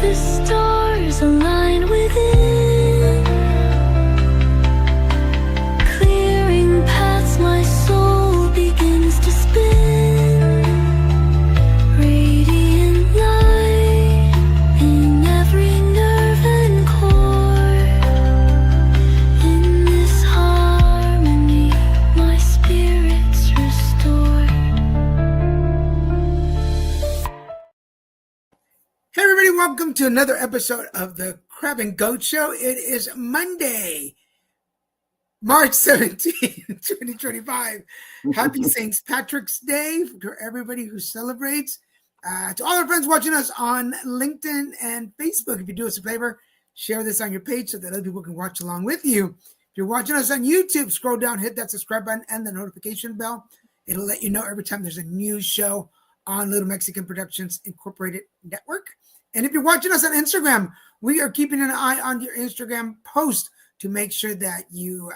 the stars align within, clearing paths my soul begins to spin. Radiant light in every nerve and core. In this harmony, my spirit's restored. Hey everybody, welcome to another episode of the Crab and Goat Show. It is Monday, March 17th, 2025. Happy St. Patrick's Day to everybody who celebrates. To all our friends watching us on LinkedIn and Facebook, if you do us a favor, share this on your page so that other people can watch along with you. If you're watching us on YouTube, scroll down, hit that subscribe button and the notification bell. It'll let you know every time there's a new show on Little Mexican Productions Incorporated Network. And if you're watching us on Instagram, we are keeping an eye on your Instagram post to make sure that you,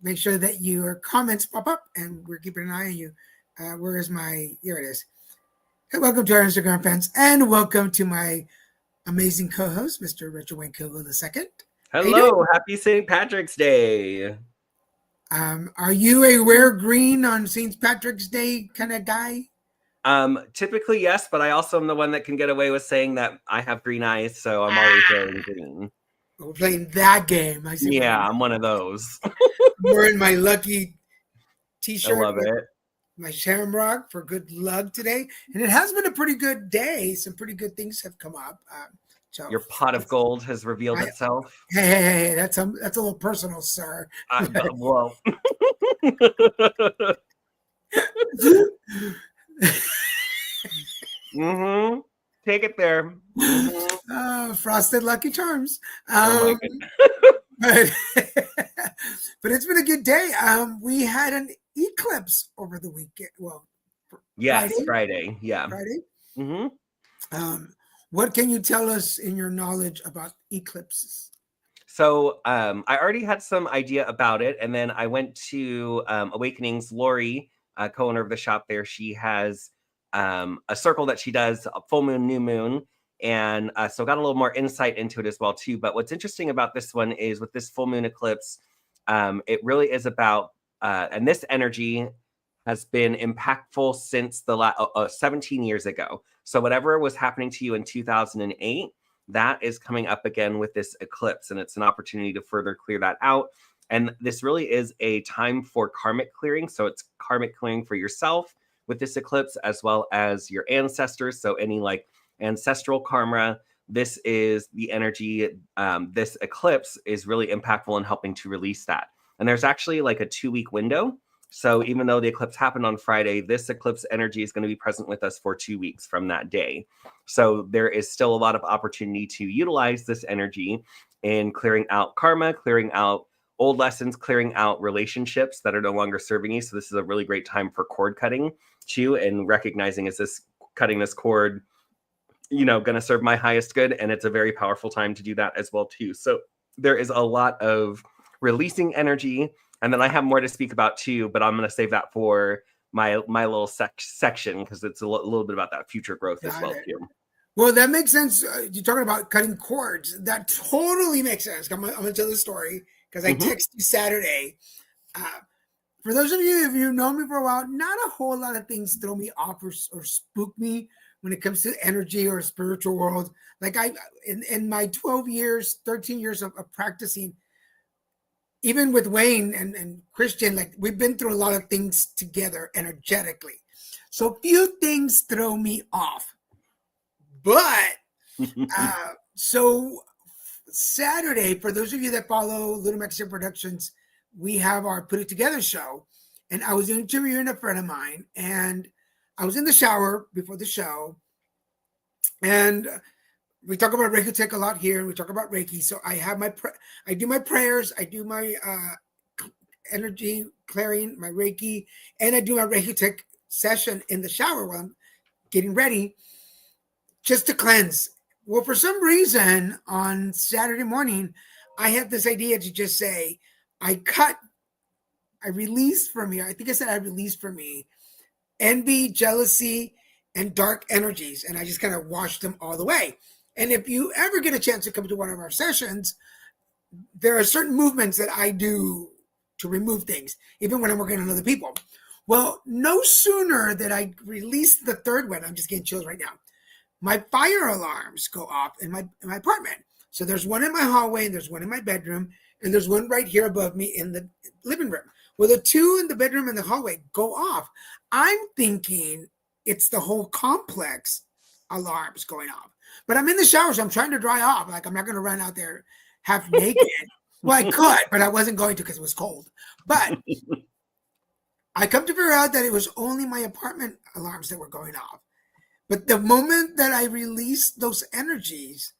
Make sure that your comments pop up, and we're keeping an eye on you. Here it is. Hey, welcome to our Instagram fans, and welcome to my amazing co-host, Mr. Richard Wayne Kilgo II. Hello, happy St. Patrick's Day. Are you a wear green on St. Patrick's Day kind of guy? Typically, yes, but I also am the one that can get away with saying that I have green eyes, so I'm always wearing green. We're playing that game. I'm one of those. I'm wearing my lucky t-shirt. I love it. My shamrock for good luck today. And it has been a pretty good day. Some pretty good things have come up. So your pot of gold has revealed itself. Hey, that's a little personal, sir. Well. Take it there. Frosted Lucky Charms. But it's been a good day. We had an eclipse over the weekend. Well, yes, Friday. Yeah. Friday. What can you tell us in your knowledge about eclipses? So I already had some idea about it, and then I went to Awakenings. Lori, co-owner of the shop there, she has a circle that she does, a full moon, new moon, and so got a little more insight into it as well too. But what's interesting about this one is with this full moon eclipse, it really is about, and this energy has been impactful since the 17 years ago. So whatever was happening to you in 2008, that is coming up again with this eclipse, and it's an opportunity to further clear that out. And this really is a time for karmic clearing. So it's karmic clearing for yourself with this eclipse, as well as your ancestors. So any like ancestral karma, this is the energy. This eclipse is really impactful in helping to release that. And there's actually like a 2-week window. So even though the eclipse happened on Friday, this eclipse energy is going to be present with us for 2 weeks from that day. So there is still a lot of opportunity to utilize this energy in clearing out karma, clearing out old lessons, clearing out relationships that are no longer serving you. So this is a really great time for cord cutting too, and recognizing, is this cutting this cord, going to serve my highest good? And it's a very powerful time to do that as well too. So there is a lot of releasing energy. And then I have more to speak about too, but I'm going to save that for my little section, because it's a little bit about that future growth as well too. Well, that makes sense. You're talking about cutting cords. That totally makes sense. I'm going to tell the story because I texted you Saturday. For those of you, if you've known me for a while, not a whole lot of things throw me off or spook me when it comes to energy or spiritual world. Like in my 13 years of practicing, even with Wayne and Christian, like we've been through a lot of things together energetically. So few things throw me off. But so Saturday, for those of you that follow Little Mexican Productions, we have our Put It Together show. And I was interviewing a friend of mine, and I was in the shower before the show. And we talk about Reiki Tech a lot here, and we talk about Reiki. So I have I do my prayers, I do my energy clearing, my Reiki, and I do my Reiki Tech session in the shower while I'm getting ready, just to cleanse. Well, for some reason on Saturday morning, I had this idea to just say, I released from me. I think I said I released from me envy, jealousy, and dark energies, and I just kind of wash them all the way. And if you ever get a chance to come to one of our sessions, there are certain movements that I do to remove things, even when I'm working on other people. Well, no sooner that I release the third one, I'm just getting chills right now, my fire alarms go off in my apartment. So there's one in my hallway, and there's one in my bedroom, and there's one right here above me in the living room. Well, the two in the bedroom and the hallway go off. I'm thinking it's the whole complex alarms going off. But I'm in the shower, so I'm trying to dry off. Like, I'm not going to run out there half naked. Well, I could, but I wasn't going to because it was cold. But I come to figure out that it was only my apartment alarms that were going off. But the moment that I released those energies,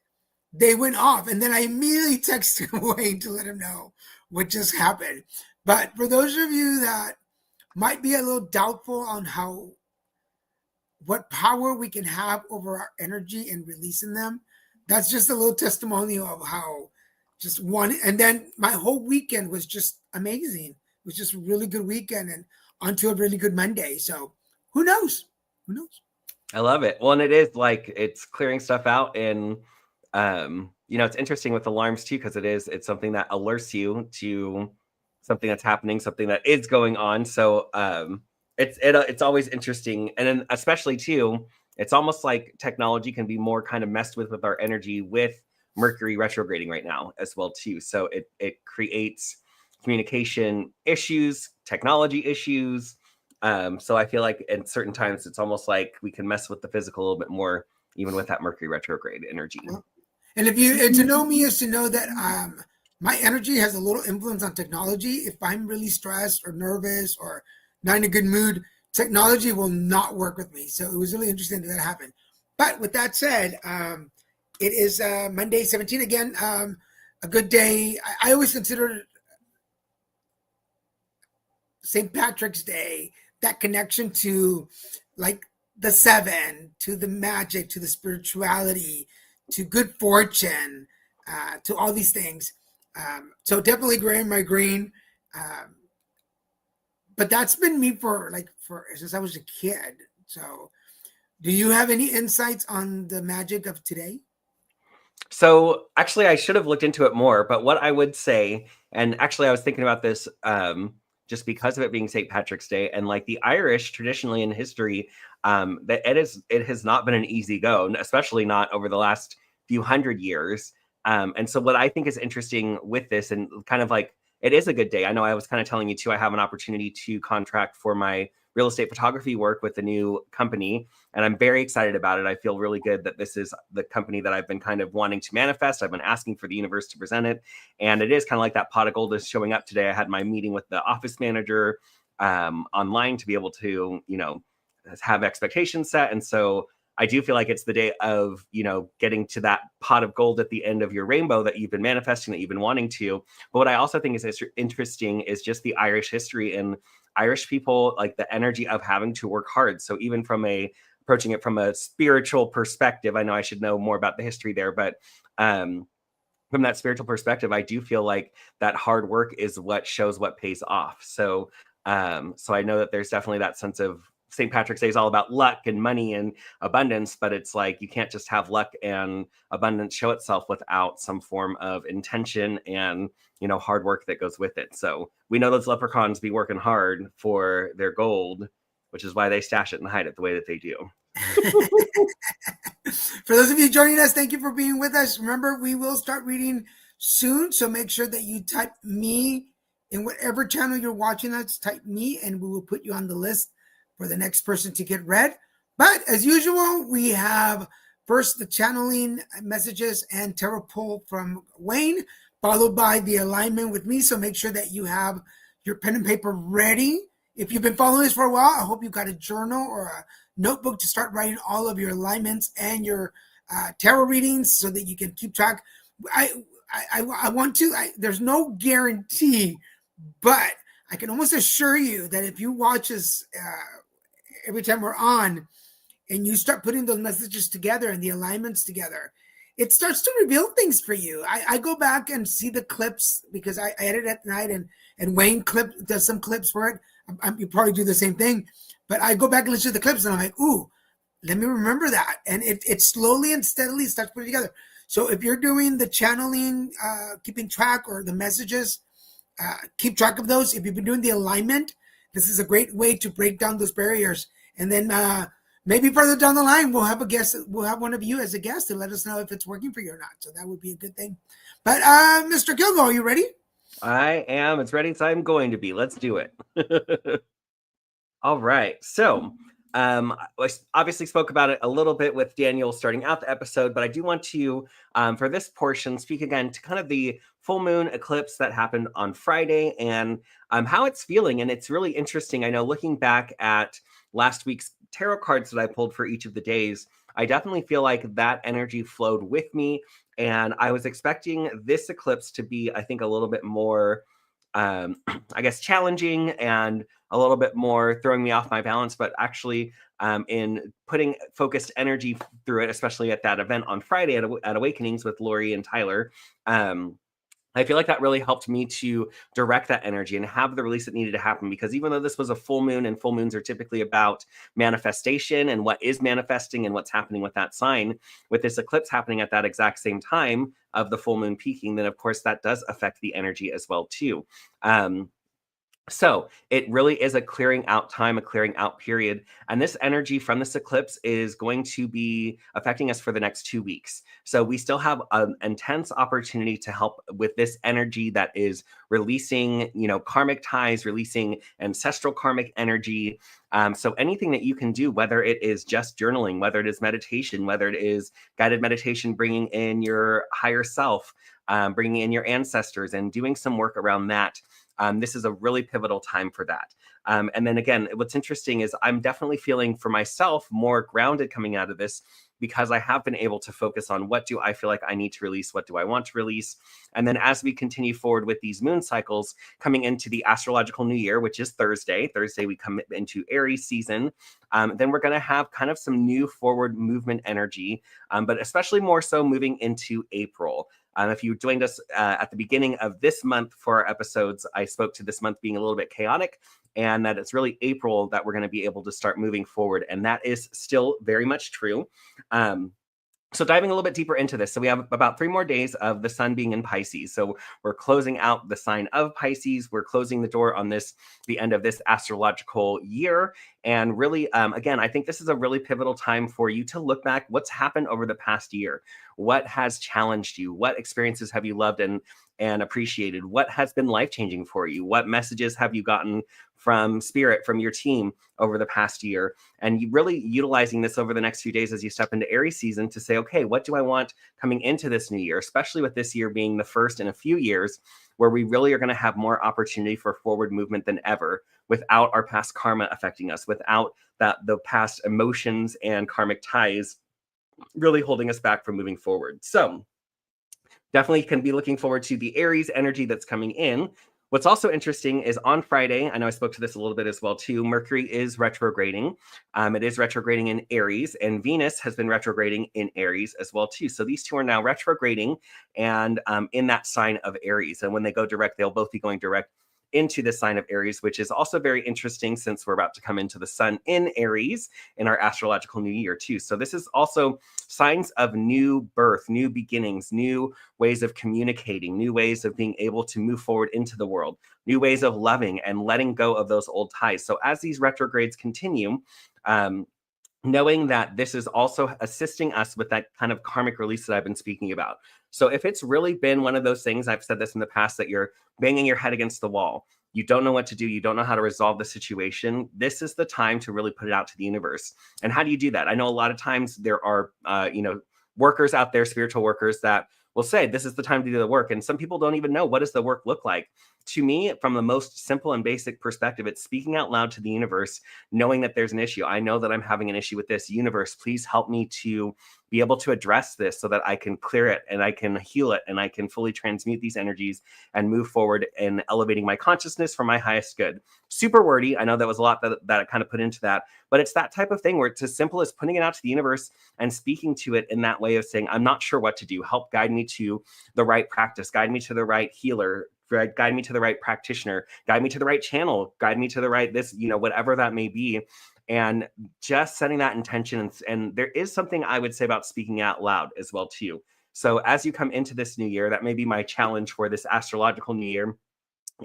they went off. And then I immediately texted Wayne to let him know what just happened. But for those of you that might be a little doubtful on what power we can have over our energy and releasing them, that's just a little testimonial of how just one. And then my whole weekend was just amazing. It was just a really good weekend and onto a really good Monday. So who knows? Who knows? I love it. Well, and it is like it's clearing stuff out, and it's interesting with alarms too, because it's something that alerts you to something that's happening, something that is going on. So it's always interesting, and then especially too, it's almost like technology can be more kind of messed with our energy with Mercury retrograding right now as well too. So it creates communication issues, technology issues. So I feel like at certain times it's almost like we can mess with the physical a little bit more, even with that Mercury retrograde energy. And to know me is to know that my energy has a little influence on technology. If I'm really stressed or nervous or not in a good mood, technology will not work with me. So it was really interesting that happened. But with that said, it is Monday 17 again, a good day. I always consider St. Patrick's Day that connection to like the seven, to the magic, to the spirituality, to good fortune, to all these things. So definitely wearing my green. But that's been me for since I was a kid. So do you have any insights on the magic of today? So actually, I should have looked into it more, but what I would say, and actually I was thinking about this just because of it being St. Patrick's Day, and like the Irish traditionally in history, that it has not been an easy go, especially not over the last few hundred years. And so what I think is interesting with this, and kind of like it is a good day. I know I was kind of telling you too, I have an opportunity to contract for my real estate photography work with a new company, and I'm very excited about it. I feel really good that this is the company that I've been kind of wanting to manifest. I've been asking for the universe to present it, and it is kind of like that pot of gold is showing up today. I had my meeting with the office manager online to be able to, have expectations set, and so I do feel like it's the day of, getting to that pot of gold at the end of your rainbow that you've been manifesting, that you've been wanting to. But what I also think is interesting is just the Irish history and Irish people, like the energy of having to work hard. So even approaching it from a spiritual perspective, I know I should know more about the history there, but from that spiritual perspective, I do feel like that hard work is what shows what pays off. So I know that there's definitely that sense of St. Patrick's Day is all about luck and money and abundance, but it's like you can't just have luck and abundance show itself without some form of intention and, hard work that goes with it. So we know those leprechauns be working hard for their gold, which is why they stash it and hide it the way that they do. For those of you joining us, thank you for being with us. Remember, we will start reading soon, so make sure that you type me in whatever channel you're watching us, type me, and we will put you on the list for the next person to get read. But as usual, we have first the channeling messages and tarot pull from Wayne, followed by the alignment with me. So make sure that you have your pen and paper ready. If you've been following this for a while, I hope you've got a journal or a notebook to start writing all of your alignments and your tarot readings so that you can keep track. I want to, there's no guarantee, but I can almost assure you that if you watch us every time we're on and you start putting those messages together and the alignments together, it starts to reveal things for you. I go back and see the clips because I edit at night and Wayne does some clips for it. You probably do the same thing, but I go back and listen to the clips and I'm like, ooh, Let me remember that. And it slowly and steadily starts putting together. So if you're doing the channeling, keeping track, or the messages, keep track of those. If you've been doing the alignment, this is a great way to break down those barriers. And then maybe further down the line, we'll have a guest. We'll have one of you as a guest to let us know if it's working for you or not. So that would be a good thing. But Mr. Kilgo, are you ready? I am. It's ready. So I'm going to be. Let's do it. All right. So I obviously spoke about it a little bit with Daniel starting out the episode, but I do want to, for this portion, speak again to kind of the full moon eclipse that happened on Friday and how it's feeling. And it's really interesting. I know looking back at last week's tarot cards that I pulled for each of the days, I definitely feel like that energy flowed with me. And I was expecting this eclipse to be, I think, a little bit more, I guess, challenging and a little bit more throwing me off my balance, but actually in putting focused energy through it, especially at that event on Friday at Awakenings with Lori and Tyler, I feel like that really helped me to direct that energy and have the release that needed to happen. Because even though this was a full moon, and full moons are typically about manifestation and what is manifesting and what's happening with that sign, with this eclipse happening at that exact same time of the full moon peaking, then of course that does affect the energy as well too. So it really is a clearing out time, a clearing out period. And this energy from this eclipse is going to be affecting us for the next 2 weeks. So we still have an intense opportunity to help with this energy that is releasing, karmic ties, releasing ancestral karmic energy. So anything that you can do, whether it is just journaling, whether it is meditation, whether it is guided meditation, bringing in your higher self, bringing in your ancestors and doing some work around that. This is a really pivotal time for that. And then again, what's interesting is I'm definitely feeling for myself more grounded coming out of this because I have been able to focus on what do I feel like I need to release, what do I want to release. And then as we continue forward with these moon cycles coming into the astrological new year, which is Thursday we come into Aries season, then we're going to have kind of some new forward movement energy, but especially more so moving into April. If you joined us at the beginning of this month for our episodes, I spoke to this month being a little bit chaotic and that it's really April that we're going to be able to start moving forward. And that is still very much true. So diving a little bit deeper into this. So we have about 3 more days of the sun being in Pisces. So we're closing out the sign of Pisces. We're closing the door on the end of this astrological year. And really, again, I think this is a really pivotal time for you to look back what's happened over the past year. What has challenged you? What experiences have you loved and appreciated? What has been life-changing for you? What messages have you gotten from spirit, from your team over the past year? And you really utilizing this over the next few days as you step into Aries season to say, okay, what do I want coming into this new year, especially with this year being the first in a few years where we really are going to have more opportunity for forward movement than ever without our past karma affecting us, without the past emotions and karmic ties really holding us back from moving forward. So definitely can be looking forward to the Aries energy that's coming in. What's also interesting is on Friday, I know I spoke to this a little bit as well too, Mercury is retrograding. It is retrograding in Aries, and Venus has been retrograding in Aries as well too. So these two are now retrograding and in that sign of Aries. And when they go direct, they'll both be going direct into the sign of Aries, which is also very interesting since we're about to come into the sun in Aries in our astrological new year too. So this is also signs of new birth, new beginnings, new ways of communicating, new ways of being able to move forward into the world, new ways of loving and letting go of those old ties. So as these retrogrades continue, knowing that this is also assisting us with that kind of karmic release that I've been speaking about. So if it's really been one of those things, I've said this in the past, that you're banging your head against the wall, you don't know what to do, you don't know how to resolve the situation, this is the time to really put it out to the universe. And how do you do that? I know a lot of times there are, workers out there, spiritual workers that will say, this is the time to do the work. And some people don't even know, what does the work look like? To me, from the most simple and basic perspective, it's speaking out loud to the universe, knowing that there's an issue. I know that I'm having an issue with this. Universe, please help me to be able to address this so that I can clear it and I can heal it and I can fully transmute these energies and move forward in elevating my consciousness for my highest good. Super wordy. I know that was a lot that I kind of put into that, but it's that type of thing where it's as simple as putting it out to the universe and speaking to it in that way of saying, I'm not sure what to do. Help guide me to the right practice, guide me to the right healer, guide me to the right practitioner, guide me to the right channel, guide me to the right, whatever that may be. and just setting that intention. And there is something I would say about speaking out loud as well too. So as you come into this new year, that may be my challenge for this astrological new year,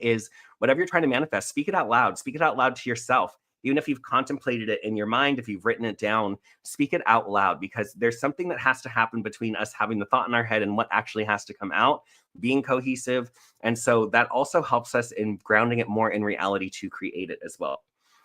is whatever you're trying to manifest, speak it out loud. Speak it out loud to yourself. Even if you've contemplated it in your mind, if you've written it down, speak it out loud, because there's something that has to happen between us having the thought in our head and what actually has to come out, being cohesive. And so that also helps us in grounding it more in reality to create it as well.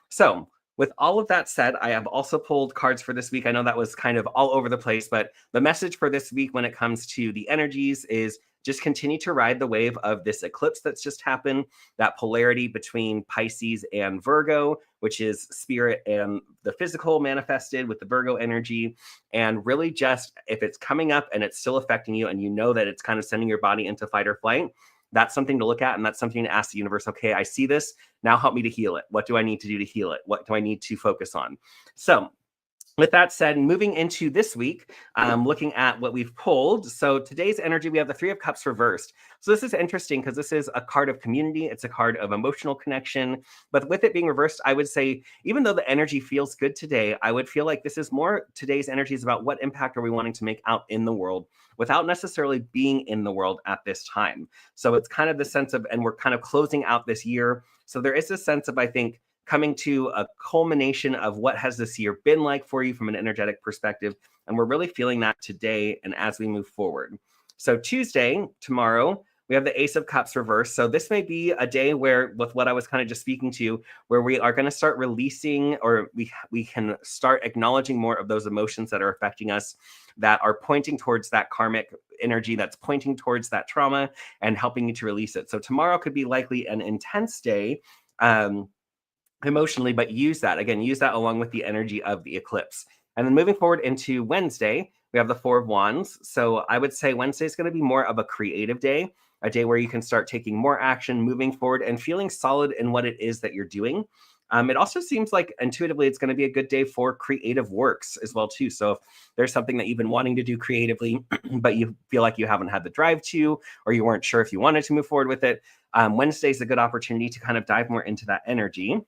So with all of that said, I have also pulled cards for this week. I know that was kind of all over the place, but the message for this week when it comes to the energies is just continue to ride the wave of this eclipse that's just happened, that polarity between Pisces and Virgo, which is spirit and the physical manifested with the Virgo energy. And really just, if it's coming up and it's still affecting you and you know that it's kind of sending your body into fight or flight, that's something to look at. And that's something to ask the universe, okay, I see this, now help me to heal it. What do I need to do to heal it? What do I need to focus on? So with that said, moving into this week, looking at what we've pulled. So today's energy, we have the Three of Cups reversed. So this is interesting because this is a card of community. It's a card of emotional connection. But with it being reversed, I would say, even though the energy feels good today, I would feel like this is more, today's energy is about what impact are we wanting to make out in the world without necessarily being in the world at this time. So it's kind of the sense of, and we're kind of closing out this year. So there is a sense of, I think, coming to a culmination of what has this year been like for you from an energetic perspective. And we're really feeling that today and as we move forward. So Tuesday, tomorrow, we have the Ace of Cups reversed. So this may be a day where, with what I was kind of just speaking to, where we are going to start releasing, or we can start acknowledging more of those emotions that are affecting us, that are pointing towards that karmic energy, that's pointing towards that trauma and helping you to release it. So tomorrow could be likely an intense day, emotionally, but use that along with the energy of the eclipse. And then moving forward into Wednesday, we have the Four of Wands. So I would say Wednesday is going to be more of a creative day, a day where you can start taking more action, moving forward and feeling solid in what it is that you're doing. It also seems like intuitively it's going to be a good day for creative works as well too. So if there's something that you've been wanting to do creatively, but you feel like you haven't had the drive to, or you weren't sure if you wanted to move forward with it, Wednesday is a good opportunity to kind of dive more into that energy.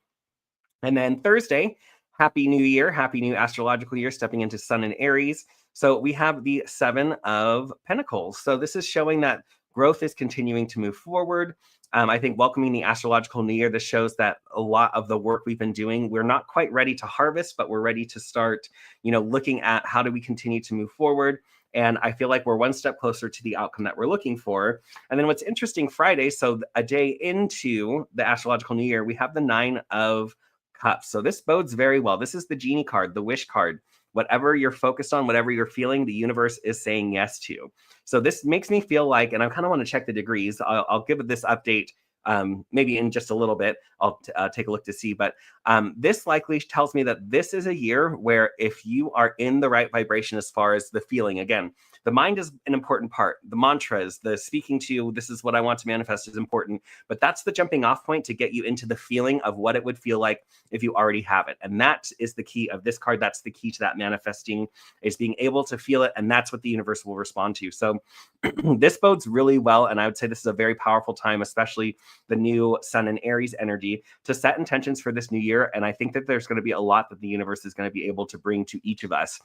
And then Thursday, happy new year, happy new astrological year, stepping into Sun and Aries. So we have the Seven of Pentacles. So this is showing that growth is continuing to move forward. I think welcoming the astrological new year, this shows that a lot of the work we've been doing, we're not quite ready to harvest, but we're ready to start, looking at how do we continue to move forward. And I feel like we're one step closer to the outcome that we're looking for. And then what's interesting, Friday, so a day into the astrological new year, we have the Nine of Cups. So this bodes very well. This is the genie card, the wish card. Whatever you're focused on, whatever you're feeling, the universe is saying yes to. So this makes me feel like, and I kind of want to check the degrees. I'll give this update maybe in just a little bit. I'll take a look to see. But this likely tells me that this is a year where if you are in the right vibration as far as the feeling, again, the mind is an important part. The mantras, the speaking to, this is what I want to manifest is important. But that's the jumping off point to get you into the feeling of what it would feel like if you already have it. And that is the key of this card. That's the key to that manifesting, is being able to feel it. And that's what the universe will respond to. So this bodes really well. And I would say this is a very powerful time, especially the new Sun and Aries energy, to set intentions for this new year. And I think that there's going to be a lot that the universe is going to be able to bring to each of us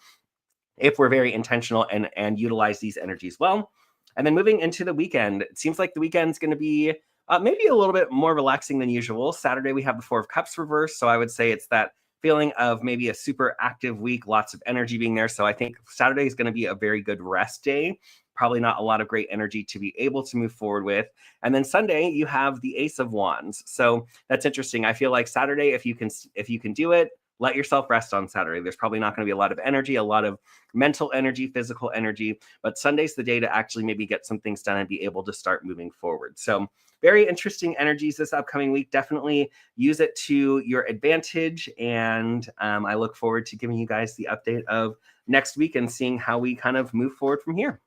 if we're very intentional and utilize these energies well. And then moving into the weekend, it seems like the weekend's going to be maybe a little bit more relaxing than usual. Saturday, we have the Four of Cups reversed. So I would say it's that feeling of maybe a super active week, lots of energy being there. So I think Saturday is going to be a very good rest day. Probably not a lot of great energy to be able to move forward with. And then Sunday, you have the Ace of Wands. So that's interesting. I feel like Saturday, if you can do it, let yourself rest on Saturday. There's probably not going to be a lot of energy, a lot of mental energy, physical energy, but Sunday's the day to actually maybe get some things done and be able to start moving forward. So very interesting energies this upcoming week. Definitely use it to your advantage. And I look forward to giving you guys the update of next week and seeing how we kind of move forward from here.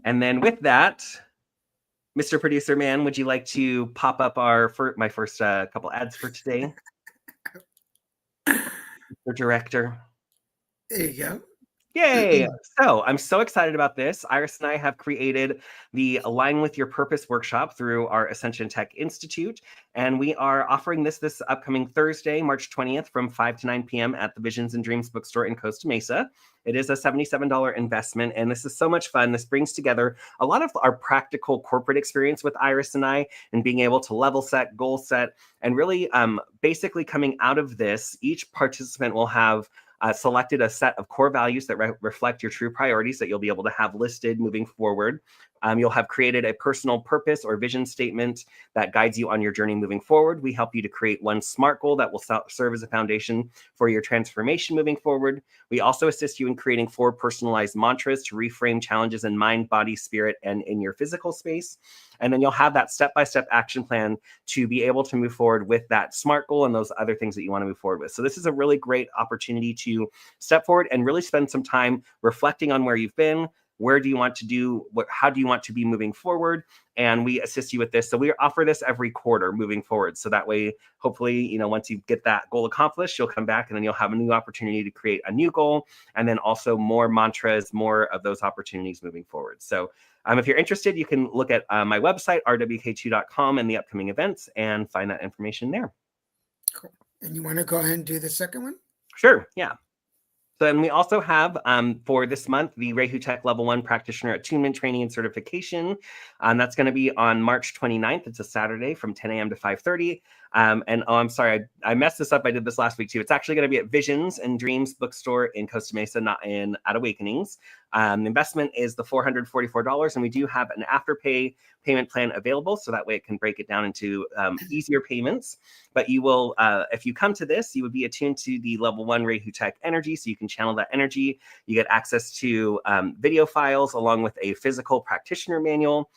And then with that, Mr. Producer Man, would you like to pop up my first couple ads for today? Mr. Director. There you go. Yay! So I'm so excited about this. Iris and I have created the Align with Your Purpose workshop through our Ascension Tech Institute, and we are offering this upcoming Thursday, March 20th, from 5 to 9 p.m. at the Visions and Dreams bookstore in Costa Mesa. It is a $77 investment, and this is so much fun. This brings together a lot of our practical corporate experience with Iris and I, and being able to level set, goal set, and really basically coming out of this, each participant will have selected a set of core values that reflect your true priorities that you'll be able to have listed moving forward. You'll have created a personal purpose or vision statement that guides you on your journey moving forward. We help you to create one SMART goal that will serve as a foundation for your transformation moving forward. We also assist you in creating 4 personalized mantras to reframe challenges in mind, body, spirit, and in your physical space. And then you'll have that step-by-step action plan to be able to move forward with that SMART goal and those other things that you want to move forward with. So this is a really great opportunity to step forward and really spend some time reflecting on where you've been. Where do you want to do? How do you want to be moving forward? And we assist you with this. So we offer this every quarter moving forward. So that way, hopefully, once you get that goal accomplished, you'll come back and then you'll have a new opportunity to create a new goal. And then also more mantras, more of those opportunities moving forward. So if you're interested, you can look at my website, rwk2.com, and the upcoming events and find that information there. Cool. And you want to go ahead and do the second one? Sure. Yeah. So then we also have for this month, the Rehu Tech Level 1 Practitioner Attunement Training and Certification. That's going to be on March 29th. It's a Saturday from 10 a.m. to 5:30. And I'm sorry, I messed this up. I did this last week too. It's actually going to be at Visions and Dreams bookstore in Costa Mesa, not at Awakenings. The investment is the $444, and we do have an afterpay payment plan available, so that way it can break it down into easier payments. But you will, if you come to this, you would be attuned to the Level 1 Rehu Tech energy, so you can channel that energy. You get access to video files along with a physical practitioner manual.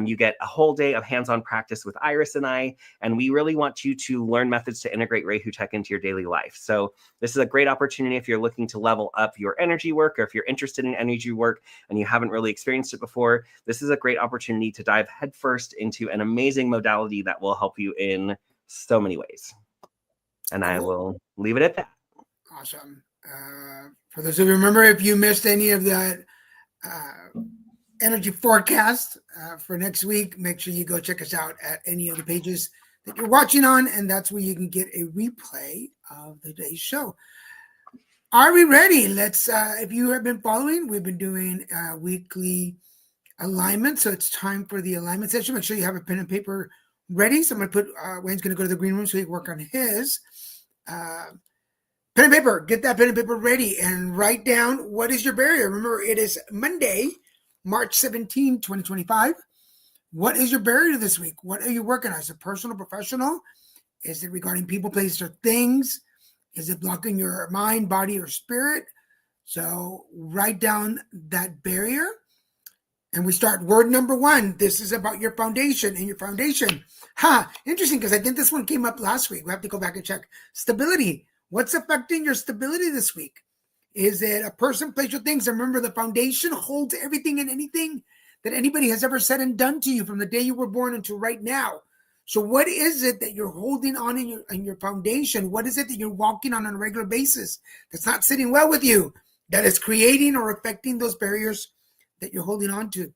You get a whole day of hands-on practice with Iris and I, and we really want you to learn methods to integrate Rehu Tech into your daily life. So this is a great opportunity if you're looking to level up your energy work, or if you're interested in energy work and you haven't really experienced it before. This is a great opportunity to dive headfirst into an amazing modality that will help you in so many ways. And I will leave it at that. Awesome. For those of you remember, if you missed any of that energy forecast for next week, make sure you go check us out at any of the pages that you're watching on, and that's where you can get a replay of the day's show. Are we ready? Let's if you have been following, we've been doing weekly alignment, so it's time for the alignment session. Make sure you have a pen and paper ready. So I'm going to put Wayne's going to go to the green room so he can work on his pen and paper. Get that pen and paper ready and write down what is your barrier. Remember, it is Monday, March 17, 2025. What is your barrier this week? What are you working on? Is it personal, professional? Is it regarding people, places, or things? Is it blocking your mind, body, or spirit? So write down that barrier. And we start word number 1. This is about your foundation. And your foundation. Interesting, because I think this one came up last week. We have to go back and check. Stability. What's affecting your stability this week? Is it a person, place, or things? Remember, the foundation holds everything and anything that anybody has ever said and done to you from the day you were born until right now. So what is it that you're holding on in your foundation? What is it that you're walking on a regular basis that's not sitting well with you, that is creating or affecting those barriers that you're holding on to?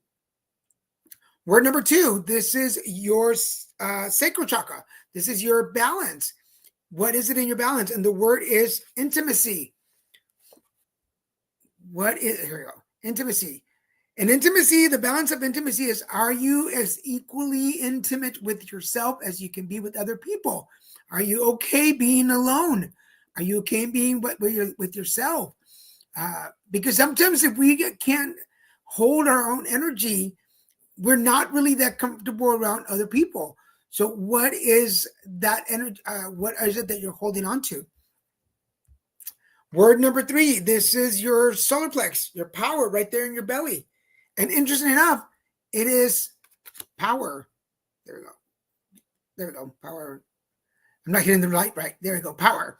Word number 2, this is your sacral chakra. This is your balance. What is it in your balance? And the word is intimacy. Here we go. Intimacy. And intimacy, the balance of intimacy is, are you as equally intimate with yourself as you can be with other people? Are you okay being alone? Are you okay being with yourself? Because sometimes if we can't hold our own energy, we're not really that comfortable around other people. So what is that energy? What is it that you're holding on to? Word number 3, this is your solar plex, your power right there in your belly. And interesting enough, it is power. There we go. Power. I'm not hitting the light right. There we go. Power.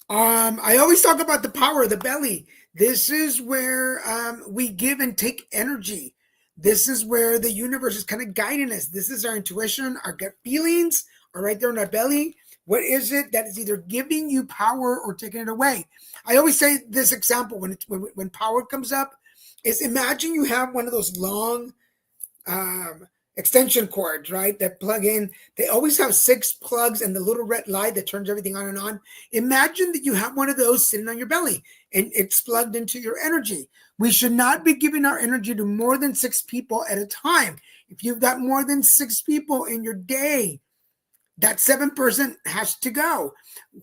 I always talk about the power of the belly. This is where we give and take energy. This is where the universe is kind of guiding us. This is our intuition, our gut feelings are right there in our belly. What is it that is either giving you power or taking it away? I always say this example when power comes up is imagine you have one of those long extension cords, right? That plug in. They always have 6 plugs and the little red light that turns everything on and on. Imagine that you have one of those sitting on your belly and it's plugged into your energy. We should not be giving our energy to more than 6 people at a time. If you've got more than 6 people in your day, that 7th person has to go.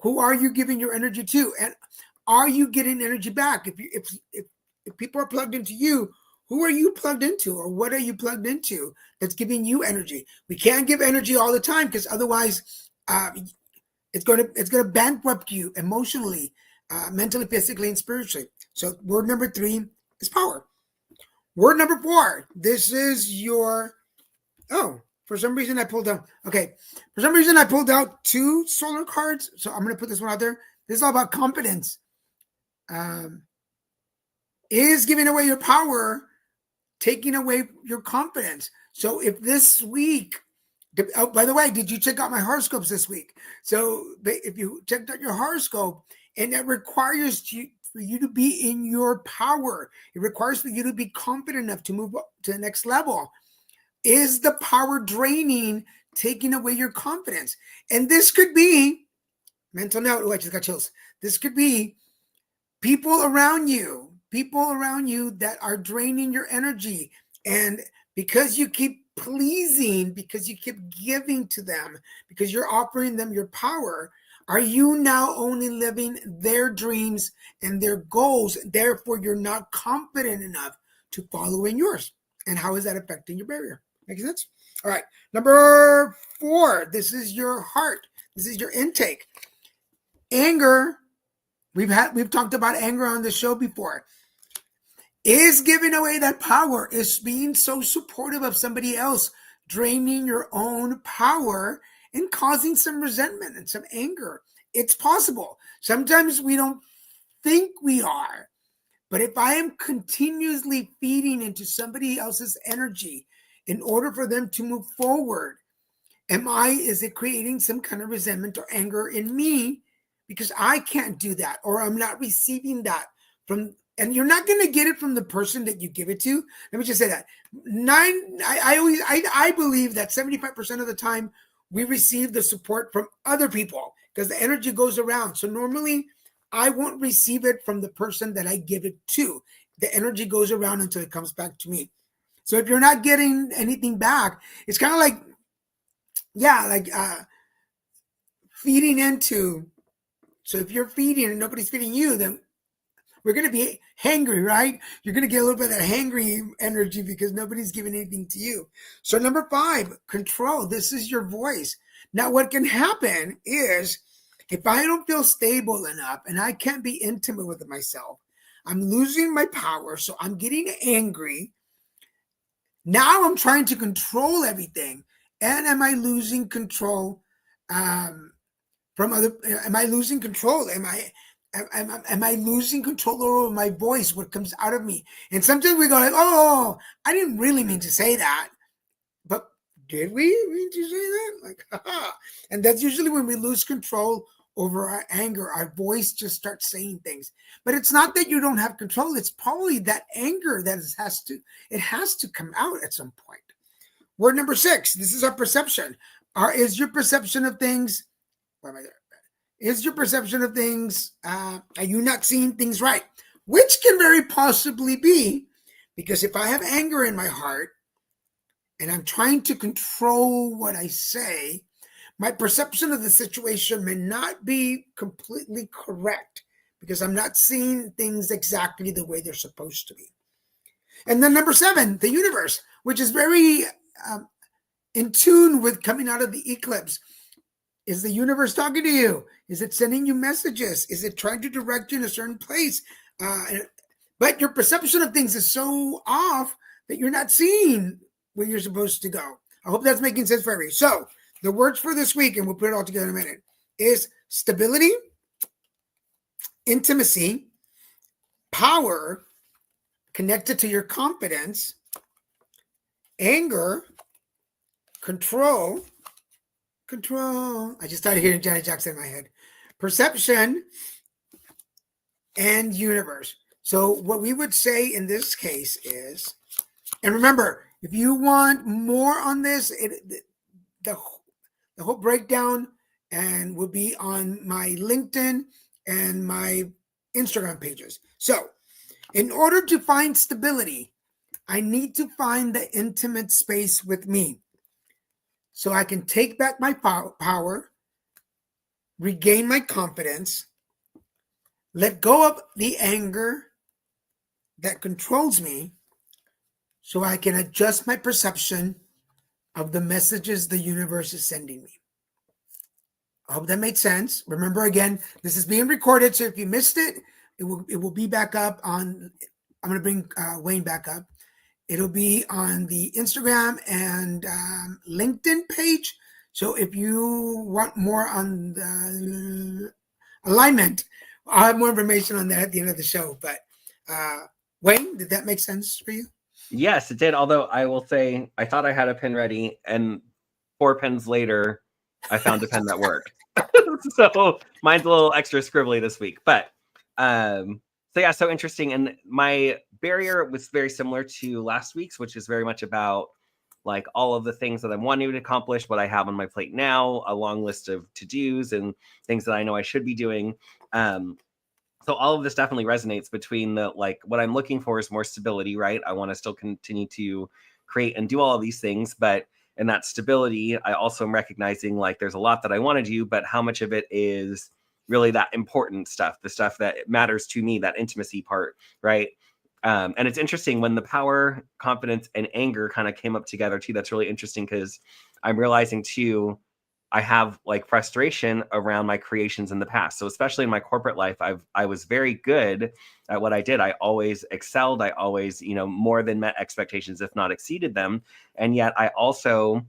Who are you giving your energy to? And are you getting energy back? If people are plugged into you, who are you plugged into, or what are you plugged into that's giving you energy? We can't give energy all the time because otherwise, it's going to bankrupt you emotionally, mentally, physically, and spiritually. So word number 3 is power. Word number 4. This is your. Oh, for some reason I pulled out. Okay, for some reason I pulled out 2 solar cards. So I'm going to put this one out there. This is all about confidence. Is giving away your power taking away your confidence? So if this week, oh, by the way, did you check out my horoscopes this week? So if you checked out your horoscope, and that requires you for you to be in your power, it requires for you to be confident enough to move up to the next level. Is the power draining, taking away your confidence? And this could be mental note. Oh, I just got chills. This could be people around you that are draining your energy. And because you keep pleasing, because you keep giving to them, because you're offering them your power, are you now only living their dreams and their goals? Therefore, you're not confident enough to follow in yours. And how is that affecting your barrier? Make sense? All right. Number 4, this is your heart. This is your intake. Anger. We've talked about anger on the show before. Is giving away that power, is being so supportive of somebody else, draining your own power and causing some resentment and some anger. It's possible. Sometimes we don't think we are. But if I am continuously feeding into somebody else's energy in order for them to move forward, is it creating some kind of resentment or anger in me because I can't do that, or I'm not receiving that from, and you're not going to get it from the person that you give it to. Let me just say that. I believe that 75% of the time we receive the support from other people because the energy goes around. So normally I won't receive it from the person that I give it to. The energy goes around until it comes back to me. So if you're not getting anything back, it's kind of like, feeding into. So if you're feeding and nobody's feeding you, then we're going to be hangry, right? You're going to get a little bit of that hangry energy because nobody's giving anything to you. So number 5, control. This is your voice. Now, what can happen is if I don't feel stable enough and I can't be intimate with myself, I'm losing my power. So I'm getting angry. Now I'm trying to control everything. And am I losing control from other? Am I losing control? Am I losing control over my voice, what comes out of me? And sometimes we go like, oh, I didn't really mean to say that. But did we mean to say that? Like, haha. And that's usually when we lose control over our anger. Our voice just starts saying things. But it's not that you don't have control. It's probably that anger that has to come out at some point. Word number 6, this is our perception. Is your perception of things, where am I there? Is your perception of things, are you not seeing things right? Which can very possibly be, because if I have anger in my heart and I'm trying to control what I say, my perception of the situation may not be completely correct because I'm not seeing things exactly the way they're supposed to be. And then number 7, the universe, which is very in tune with coming out of the eclipse. Is the universe talking to you? Is it sending you messages? Is it trying to direct you in a certain place? But your perception of things is so off that you're not seeing where you're supposed to go. I hope that's making sense for everybody. So the words for this week, and we'll put it all together in a minute, is stability, intimacy, power, connected to your confidence, anger, control, control. I just started hearing Janet Jackson in my head. Perception and universe. So what we would say in this case is, and remember, if you want more on this, the whole breakdown and will be on my LinkedIn and my Instagram pages. So in order to find stability, I need to find the intimate space with me so I can take back my power, regain my confidence, let go of the anger that controls me so I can adjust my perception of the messages the universe is sending me. I hope that made sense. Remember, again, this is being recorded, so if you missed it, it will be back up on. I'm going to bring Wayne back up. It'll be on the Instagram and LinkedIn page. So if you want more on the alignment, I'll have more information on that at the end of the show. But Wayne, did that make sense for you? Yes, it did. Although I will say, I thought I had a pen ready, and 4 pens later, I found a pen that worked. So mine's a little extra scribbly this week. But so yeah, so interesting. And my barrier was very similar to last week's, which is very much about like all of the things that I'm wanting to accomplish, what I have on my plate now, a long list of to-dos and things that I know I should be doing. So all of this definitely resonates between the, like, what I'm looking for is more stability, right? I want to still continue to create and do all of these things, but in that stability, I also am recognizing like there's a lot that I want to do, but how much of it is really that important stuff, the stuff that matters to me, that intimacy part, right? And it's interesting when the power, confidence, and anger kind of came up together too. That's really interesting because I'm realizing too, I have like frustration around my creations in the past. So especially in my corporate life, I was very good at what I did. I always excelled. I always, more than met expectations, if not exceeded them. And yet I also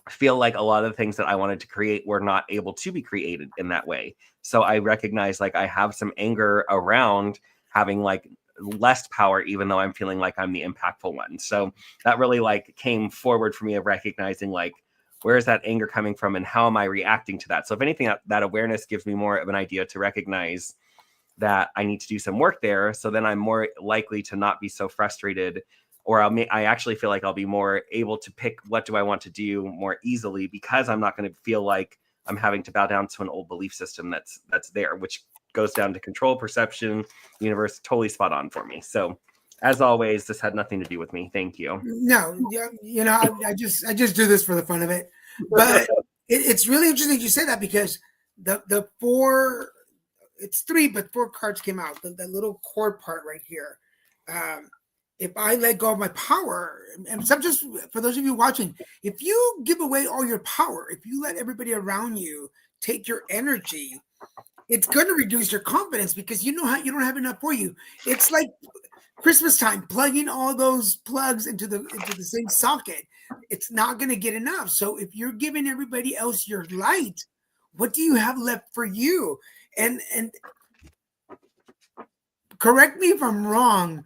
feel like a lot of the things that I wanted to create were not able to be created in that way. So I recognize like I have some anger around having like less power, even though I'm feeling like I'm the impactful one. So that really like came forward for me of recognizing like, where is that anger coming from and how am I reacting to that? So if anything, that awareness gives me more of an idea to recognize that I need to do some work there. So then I'm more likely to not be so frustrated, or I actually feel like I'll be more able to pick what do I want to do more easily because I'm not going to feel like I'm having to bow down to an old belief system that's there, which goes down to control, perception, universe, totally spot on for me. So as always, this had nothing to do with me. Thank you. No, I just do this for the fun of it. But it's really interesting you say that because the 4, it's 3, but 4 cards came out. The little core part right here. If I let go of my power, and some just for those of you watching, if you give away all your power, if you let everybody around you take your energy, it's going to reduce your confidence because you don't have enough for you. It's like Christmas time, plugging all those plugs into the same socket. It's not going to get enough. So if you're giving everybody else your light, what do you have left for you? And correct me if I'm wrong,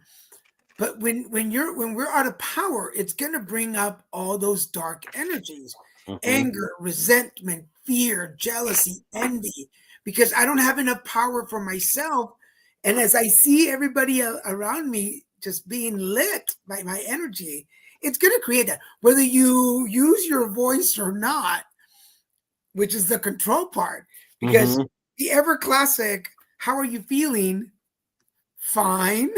but when we're out of power, it's going to bring up all those dark energies, anger, resentment, fear, jealousy, envy, because I don't have enough power for myself. And as I see everybody around me just being lit by my energy, it's going to create that, whether you use your voice or not, which is the control part. Because the ever classic, how are you feeling? Fine.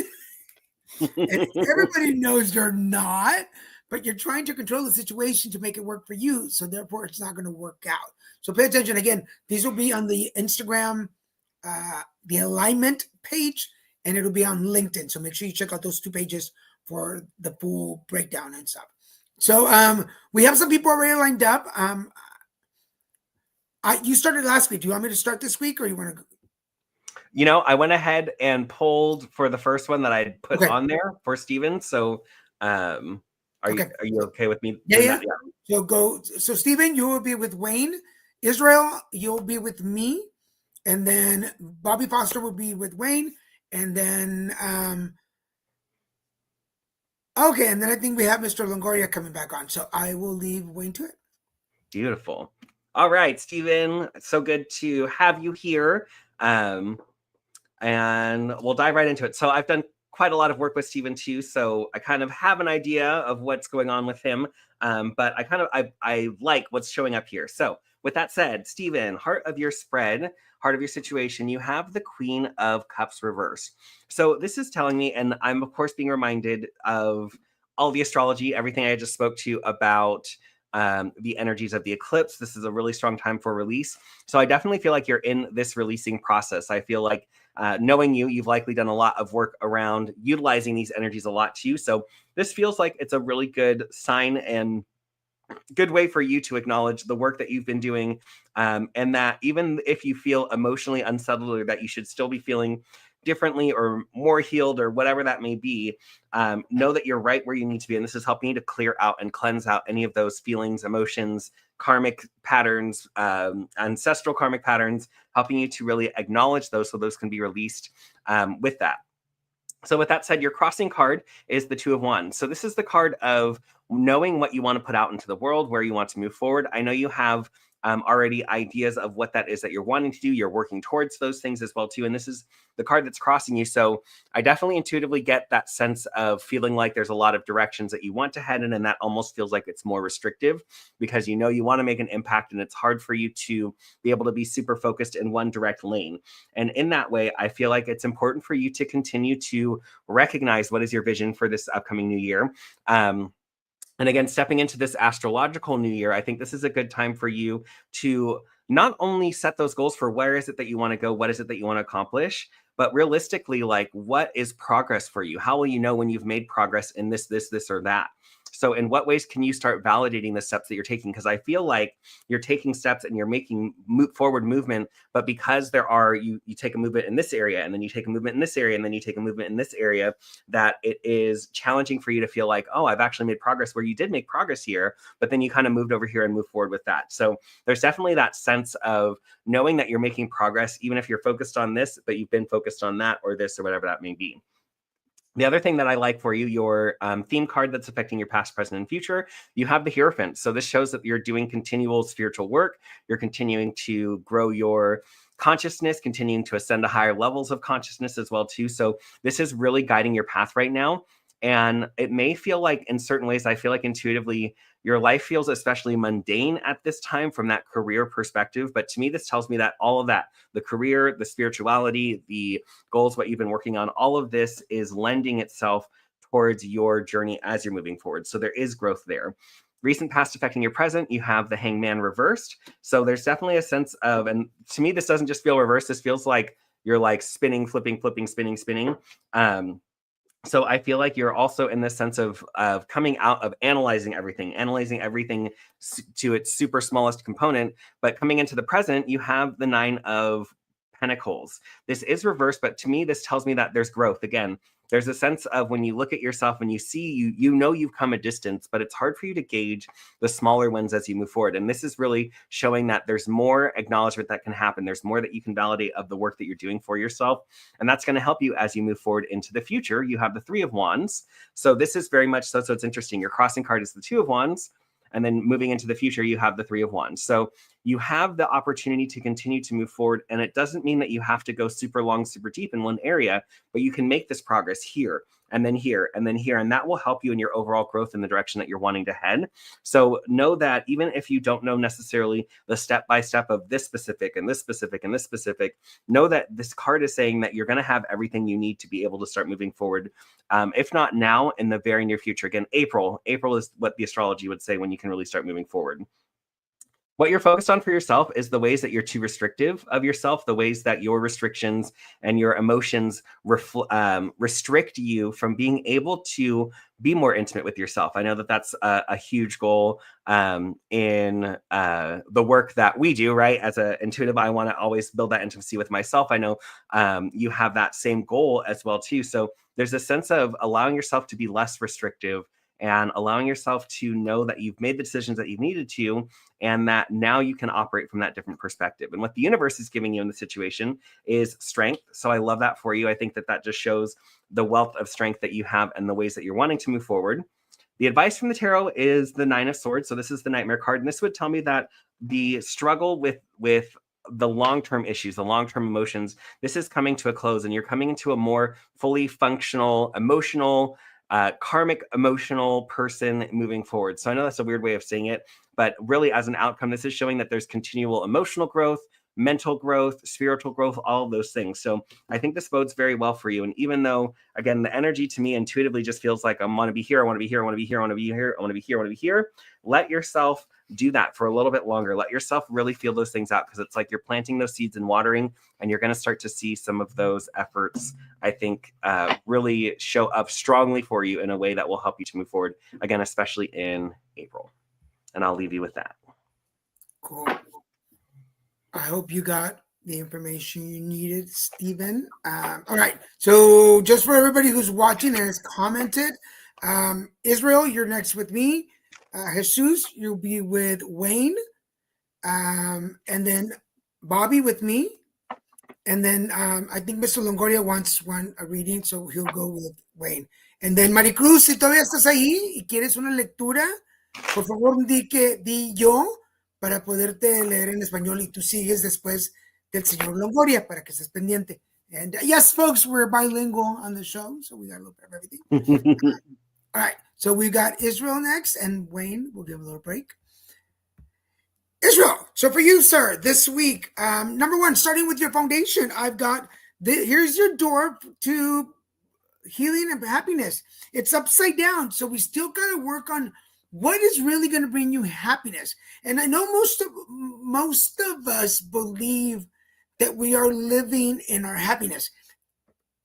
And everybody knows you're not, but you're trying to control the situation to make it work for you. So therefore, it's not going to work out. So pay attention. Again, these will be on the Instagram, the alignment page, and it'll be on LinkedIn. So make sure you check out those 2 pages for the full breakdown and stuff. So we have some people already lined up. You started last week. Do you want me to start this week, or you want to? I went ahead and pulled for the first one that I put on there for Steven. So are you okay with me? Yeah. So Steven, you will be with Wayne. Israel, you'll be with me. And then Bobby Foster will be with Wayne. And then and then I think we have Mr. Longoria coming back on. So I will leave Wayne to it. Beautiful. All right, Stephen, it's so good to have you here. And we'll dive right into it. So I've done quite a lot of work with Stephen too, so I kind of have an idea of what's going on with him. But I like what's showing up here. So with that said, Stephen, heart of your spread, heart of your situation, you have the Queen of Cups reversed. So this is telling me, and I'm of course being reminded of all the astrology, everything I just spoke to you about the energies of the eclipse. This is a really strong time for release. So I definitely feel like you're in this releasing process. I feel like knowing you, you've likely done a lot of work around utilizing these energies a lot too. So this feels like it's a really good sign and good way for you to acknowledge the work that you've been doing, and that even if you feel emotionally unsettled or that you should still be feeling differently or more healed or whatever that may be, know that you're right where you need to be. And this is helping you to clear out and cleanse out any of those feelings, emotions, karmic patterns, ancestral karmic patterns, helping you to really acknowledge those so those can be released with that. So with that said, your crossing card is the Two of Wands. So this is the card of knowing what you want to put out into the world, where you want to move forward. I know you have already ideas of what that is that you're wanting to do. You're working towards those things as well too. And this is the card that's crossing you. So I definitely intuitively get that sense of feeling like there's a lot of directions that you want to head in, and that almost feels like it's more restrictive because you know you want to make an impact and it's hard for you to be able to be super focused in one direct lane. And in that way, I feel like it's important for you to continue to recognize what is your vision for this upcoming new year. And again, stepping into this astrological new year, I think this is a good time for you to not only set those goals for where is it that you want to go, what is it that you want to accomplish, but realistically, like, what is progress for you? How will you know when you've made progress in this, or that? So in what ways can you start validating the steps that you're taking? Because I feel like you're taking steps and you're making forward movement, but because there are, you take a movement in this area, and then you take a movement in this area, and then you take a movement in this area, that it is challenging for you to feel like, oh, I've actually made progress, where you did make progress here, but then you kind of moved over here and moved forward with that. So there's definitely that sense of knowing that you're making progress, even if you're focused on this, but you've been focused on that or this or whatever that may be. The other thing that I like for you, your theme card that's affecting your past, present, and future, you have the Hierophant. So this shows that you're doing continual spiritual work. You're continuing to grow your consciousness, continuing to ascend to higher levels of consciousness as well too. So this is really guiding your path right now. And it may feel like, in certain ways, I feel like intuitively, your life feels especially mundane at this time from that career perspective. But to me, this tells me that all of that, the career, the spirituality, the goals, what you've been working on, all of this is lending itself towards your journey as you're moving forward. So there is growth there. Recent past affecting your present, you have the Hangman reversed. So there's definitely a sense of, and to me, this doesn't just feel reversed. This feels like you're like spinning, flipping, spinning. So I feel like you're also in this sense of coming out of analyzing everything to its super smallest component. But coming into the present, you have the Nine of Pentacles. This is reversed, but to me, this tells me that there's growth. Again, there's a sense of when you look at yourself, when you see you know you've come a distance, but it's hard for you to gauge the smaller ones as you move forward. And this is really showing that there's more acknowledgement that can happen. There's more that you can validate of the work that you're doing for yourself. And that's going to help you as you move forward into the future. You have the Three of Wands. So this is very much so it's interesting. Your crossing card is the Two of Wands. And then moving into the future, you have the Three of Wands. So you have the opportunity to continue to move forward. And it doesn't mean that you have to go super long, super deep in one area, but you can make this progress here and then here and then here. And that will help you in your overall growth in the direction that you're wanting to head. So know that even if you don't know necessarily the step-by-step of this specific and this specific and this specific, know that this card is saying that you're going to have everything you need to be able to start moving forward. If not now, in the very near future. Again, April is what the astrology would say when you can really start moving forward. What you're focused on for yourself is the ways that you're too restrictive of yourself, the ways that your restrictions and your emotions restrict you from being able to be more intimate with yourself. I know that that's a huge goal in the work that we do, right? As an intuitive, I want to always build that intimacy with myself. I know you have that same goal as well too. So there's a sense of allowing yourself to be less restrictive and allowing yourself to know that you've made the decisions that you've needed to, and that now you can operate from that different perspective. And what the universe is giving you in the situation is strength. So I love that for you. I think that just shows the wealth of strength that you have and the ways that you're wanting to move forward. The advice from the tarot is the Nine of Swords. So this is the Nightmare card. And this would tell me that the struggle with the long-term issues, the long-term emotions, this is coming to a close, and you're coming into a more fully functional, emotional, karmic, emotional person moving forward. So I know that's a weird way of saying it, but really as an outcome, this is showing that there's continual emotional growth, mental growth, spiritual growth, all of those things. So I think this bodes very well for you. And even though, again, the energy to me intuitively just feels like I want to be here, I want to be here, I want to be here, I want to be here, I want to be here, I want to be here. Let yourself do that for a little bit longer. Let yourself really feel those things out, because it's like you're planting those seeds and watering, and you're going to start to see some of those efforts, I think, really show up strongly for you in a way that will help you to move forward, again, especially in April. And I'll leave you with that. Cool. I hope you got the information you needed, Stephen. All right. So just for everybody who's watching and has commented, Israel, you're next with me. Jesus, you'll be with Wayne. And then Bobby with me. And then I think Mr. Longoria wants a reading, so he'll go with Wayne. And then Maricruz, si todavía estás ahí y quieres una lectura, por favor di yo, para poderte leer en español, y tú sigues después del señor Longoria para que estés pendiente. And yes, folks, we're bilingual on the show, so we got a little bit of everything. All right, so we got Israel next, and Wayne, we'll give a little break. Israel, so for you, sir, this week, number one, starting with your foundation, I've got, here's your door to healing and happiness. It's upside down, so we still got to work on what is really going to bring you happiness. And I know most of us believe that we are living in our happiness.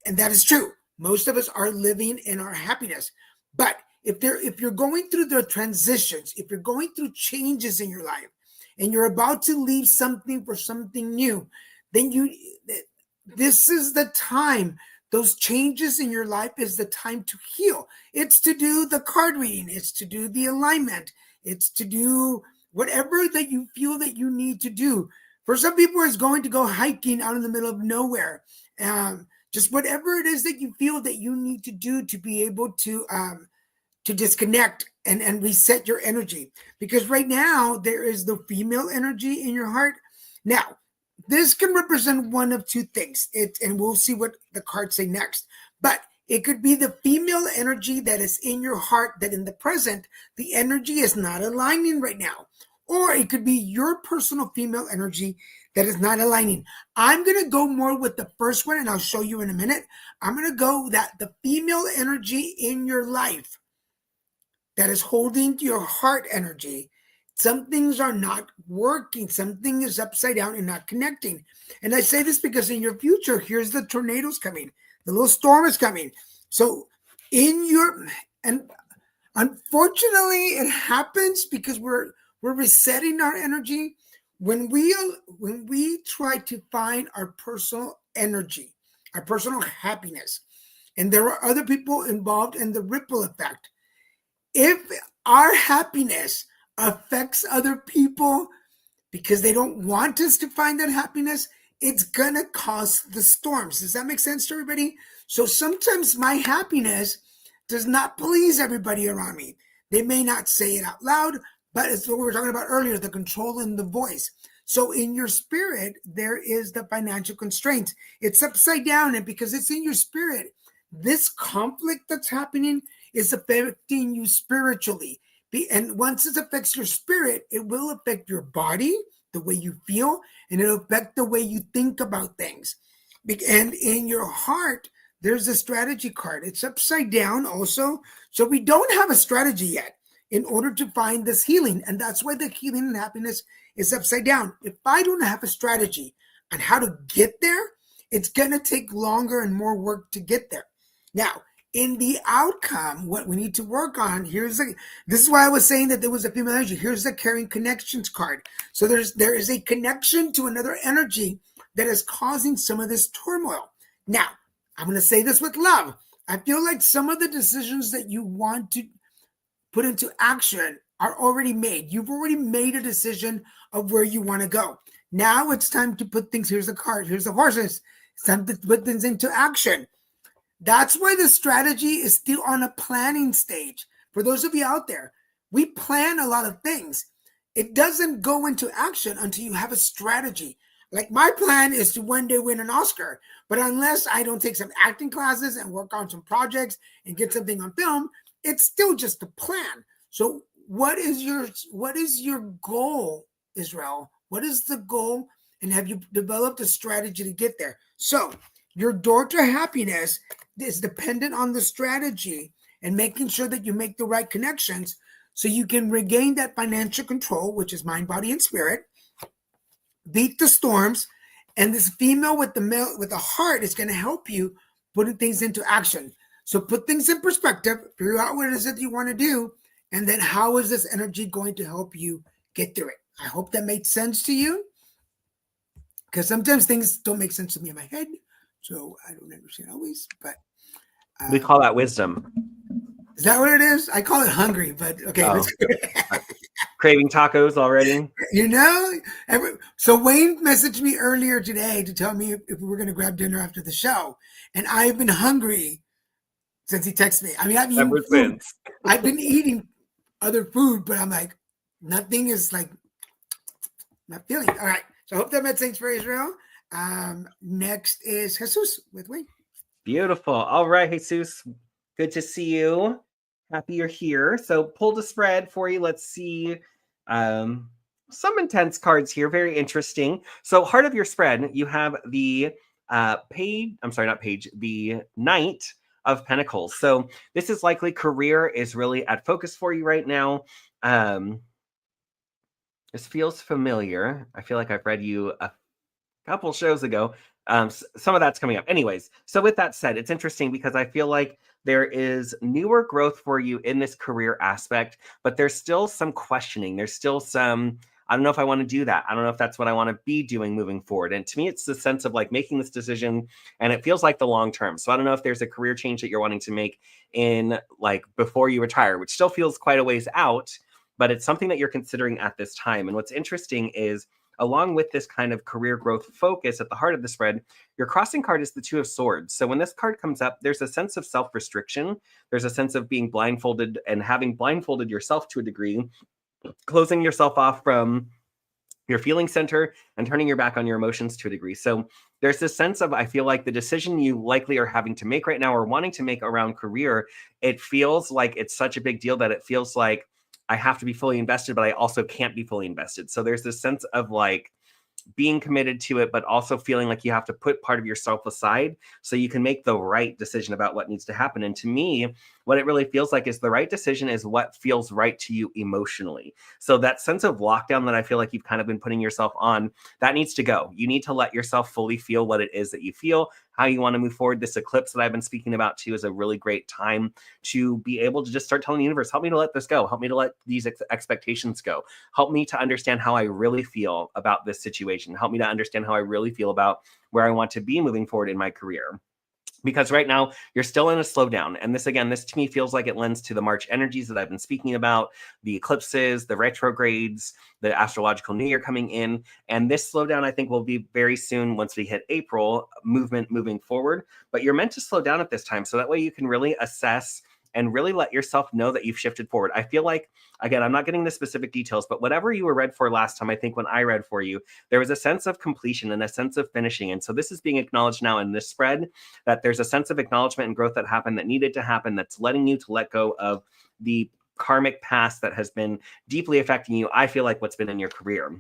And that is true. Most of us are living in our happiness. But if you're going through the transitions, if you're going through changes in your life, and you're about to leave something for something new, then this is the time. Those changes in your life is the time to heal. It's to do the card reading. It's to do the alignment. It's to do whatever that you feel that you need to do. For some people, it's going to go hiking out in the middle of nowhere. Just whatever it is that you feel that you need to do to be able to disconnect and reset your energy. Because right now, there is the female energy in your heart. Now, this can represent one of two things, and we'll see what the cards say next. But it could be the female energy that is in your heart, that in the present, the energy is not aligning right now. Or it could be your personal female energy that is not aligning. I'm going to go more with the first one, and I'll show you in a minute. I'm going to go that the female energy in your life that is holding your heart energy, some things are not working. Something is upside down and not connecting. And I say this because in your future, here's the tornadoes coming. The little storm is coming. So and unfortunately, it happens because we're resetting our energy when we try to find our personal energy, our personal happiness. And there are other people involved in the ripple effect. If our happiness affects other people because they don't want us to find that happiness, it's gonna cause the storms. Does that make sense to everybody? So sometimes my happiness does not please everybody around me. They may not say it out loud, but it's what we were talking about earlier, the control in the voice. So in your spirit, there is the financial constraint. It's upside down, and because it's in your spirit, this conflict that's happening is affecting you spiritually. And once it affects your spirit, it will affect your body, the way you feel, and it'll affect the way you think about things. And in your heart, there's a strategy card. It's upside down also. So we don't have a strategy yet in order to find this healing. And that's why the healing and happiness is upside down. If I don't have a strategy on how to get there, it's going to take longer and more work to get there. Now, in the outcome, what we need to work on, this is why I was saying that there was a female energy. Here's the carrying connections card. So there is a connection to another energy that is causing some of this turmoil. Now, I'm going to say this with love. I feel like some of the decisions that you want to put into action are already made. You've already made a decision of where you want to go. Now it's time to put things, here's the card, here's the horses. It's time to put things into action. That's why the strategy is still on a planning stage. for those of you out there, we plan a lot of things. It doesn't go into action until you have a strategy. Like my plan is to one day win an Oscar, but unless I don't take some acting classes and work on some projects and get something on film, it's still just a plan. So what is your goal, Israel? What is the goal? And have you developed a strategy to get there? So your door to happiness is dependent on the strategy and making sure that you make the right connections so you can regain that financial control, which is mind, body, and spirit, beat the storms, and this female with the male with the heart is going to help you putting things into action. So put things in perspective, figure out what it is that you want to do, and then how is this energy going to help you get through it? I hope that made sense to you, because sometimes things don't make sense to me in my head, so I don't understand always. But we call that wisdom. Is that what it is? I call it hungry, but okay. Oh. Craving tacos already. You know, so Wayne messaged me earlier today to tell me if we were going to grab dinner after the show, and I've been hungry since he texted me. I mean, I've been eating other food, but I'm like, nothing is like not feeling it. All right. So I hope that made sense for Israel. Next is Jesus with Wayne. Beautiful. All right, Jesus. Good to see you. Happy you're here. So pulled a spread for you. Let's see. Some intense cards here. Very interesting. So heart of your spread, you have the the Knight of Pentacles. So this is likely career is really at focus for you right now. This feels familiar. I feel like I've read you a couple shows ago. Some of that's coming up. Anyways, so with that said, it's interesting because I feel like there is newer growth for you in this career aspect, but there's still some questioning. There's still some, I don't know if I want to do that. I don't know if that's what I want to be doing moving forward. And to me, it's the sense of like making this decision, and it feels like the long term. So I don't know if there's a career change that you're wanting to make in like before you retire, which still feels quite a ways out, but it's something that you're considering at this time. And what's interesting is, along with this kind of career growth focus at the heart of the spread, your crossing card is the Two of Swords. So when this card comes up, there's a sense of self-restriction. There's a sense of being blindfolded and having blindfolded yourself to a degree, closing yourself off from your feeling center and turning your back on your emotions to a degree. So there's this sense of, I feel like the decision you likely are having to make right now or wanting to make around career, it feels like it's such a big deal that it feels like I have to be fully invested, but I also can't be fully invested. So there's this sense of like being committed to it, but also feeling like you have to put part of yourself aside so you can make the right decision about what needs to happen. And to me, what it really feels like is the right decision is what feels right to you emotionally. So that sense of lockdown that I feel like you've kind of been putting yourself on, that needs to go. You need to let yourself fully feel what it is that you feel, how you want to move forward. This eclipse that I've been speaking about too is a really great time to be able to just start telling the universe, help me to let this go. Help me to let these expectations go. Help me to understand how I really feel about this situation. Help me to understand how I really feel about where I want to be moving forward in my career. Because right now you're still in a slowdown. And this, again, this to me feels like it lends to the March energies that I've been speaking about, the eclipses, the retrogrades, the astrological new year coming in. And this slowdown, I think, will be very soon once we hit April, movement moving forward. But you're meant to slow down at this time. So that way you can really assess and really let yourself know that you've shifted forward. I feel like, again, I'm not getting the specific details, but whatever you were read for last time, I think when I read for you, there was a sense of completion and a sense of finishing. And so this is being acknowledged now in this spread, that there's a sense of acknowledgement and growth that happened, that needed to happen, that's letting you to let go of the karmic past that has been deeply affecting you. I feel like what's been in your career.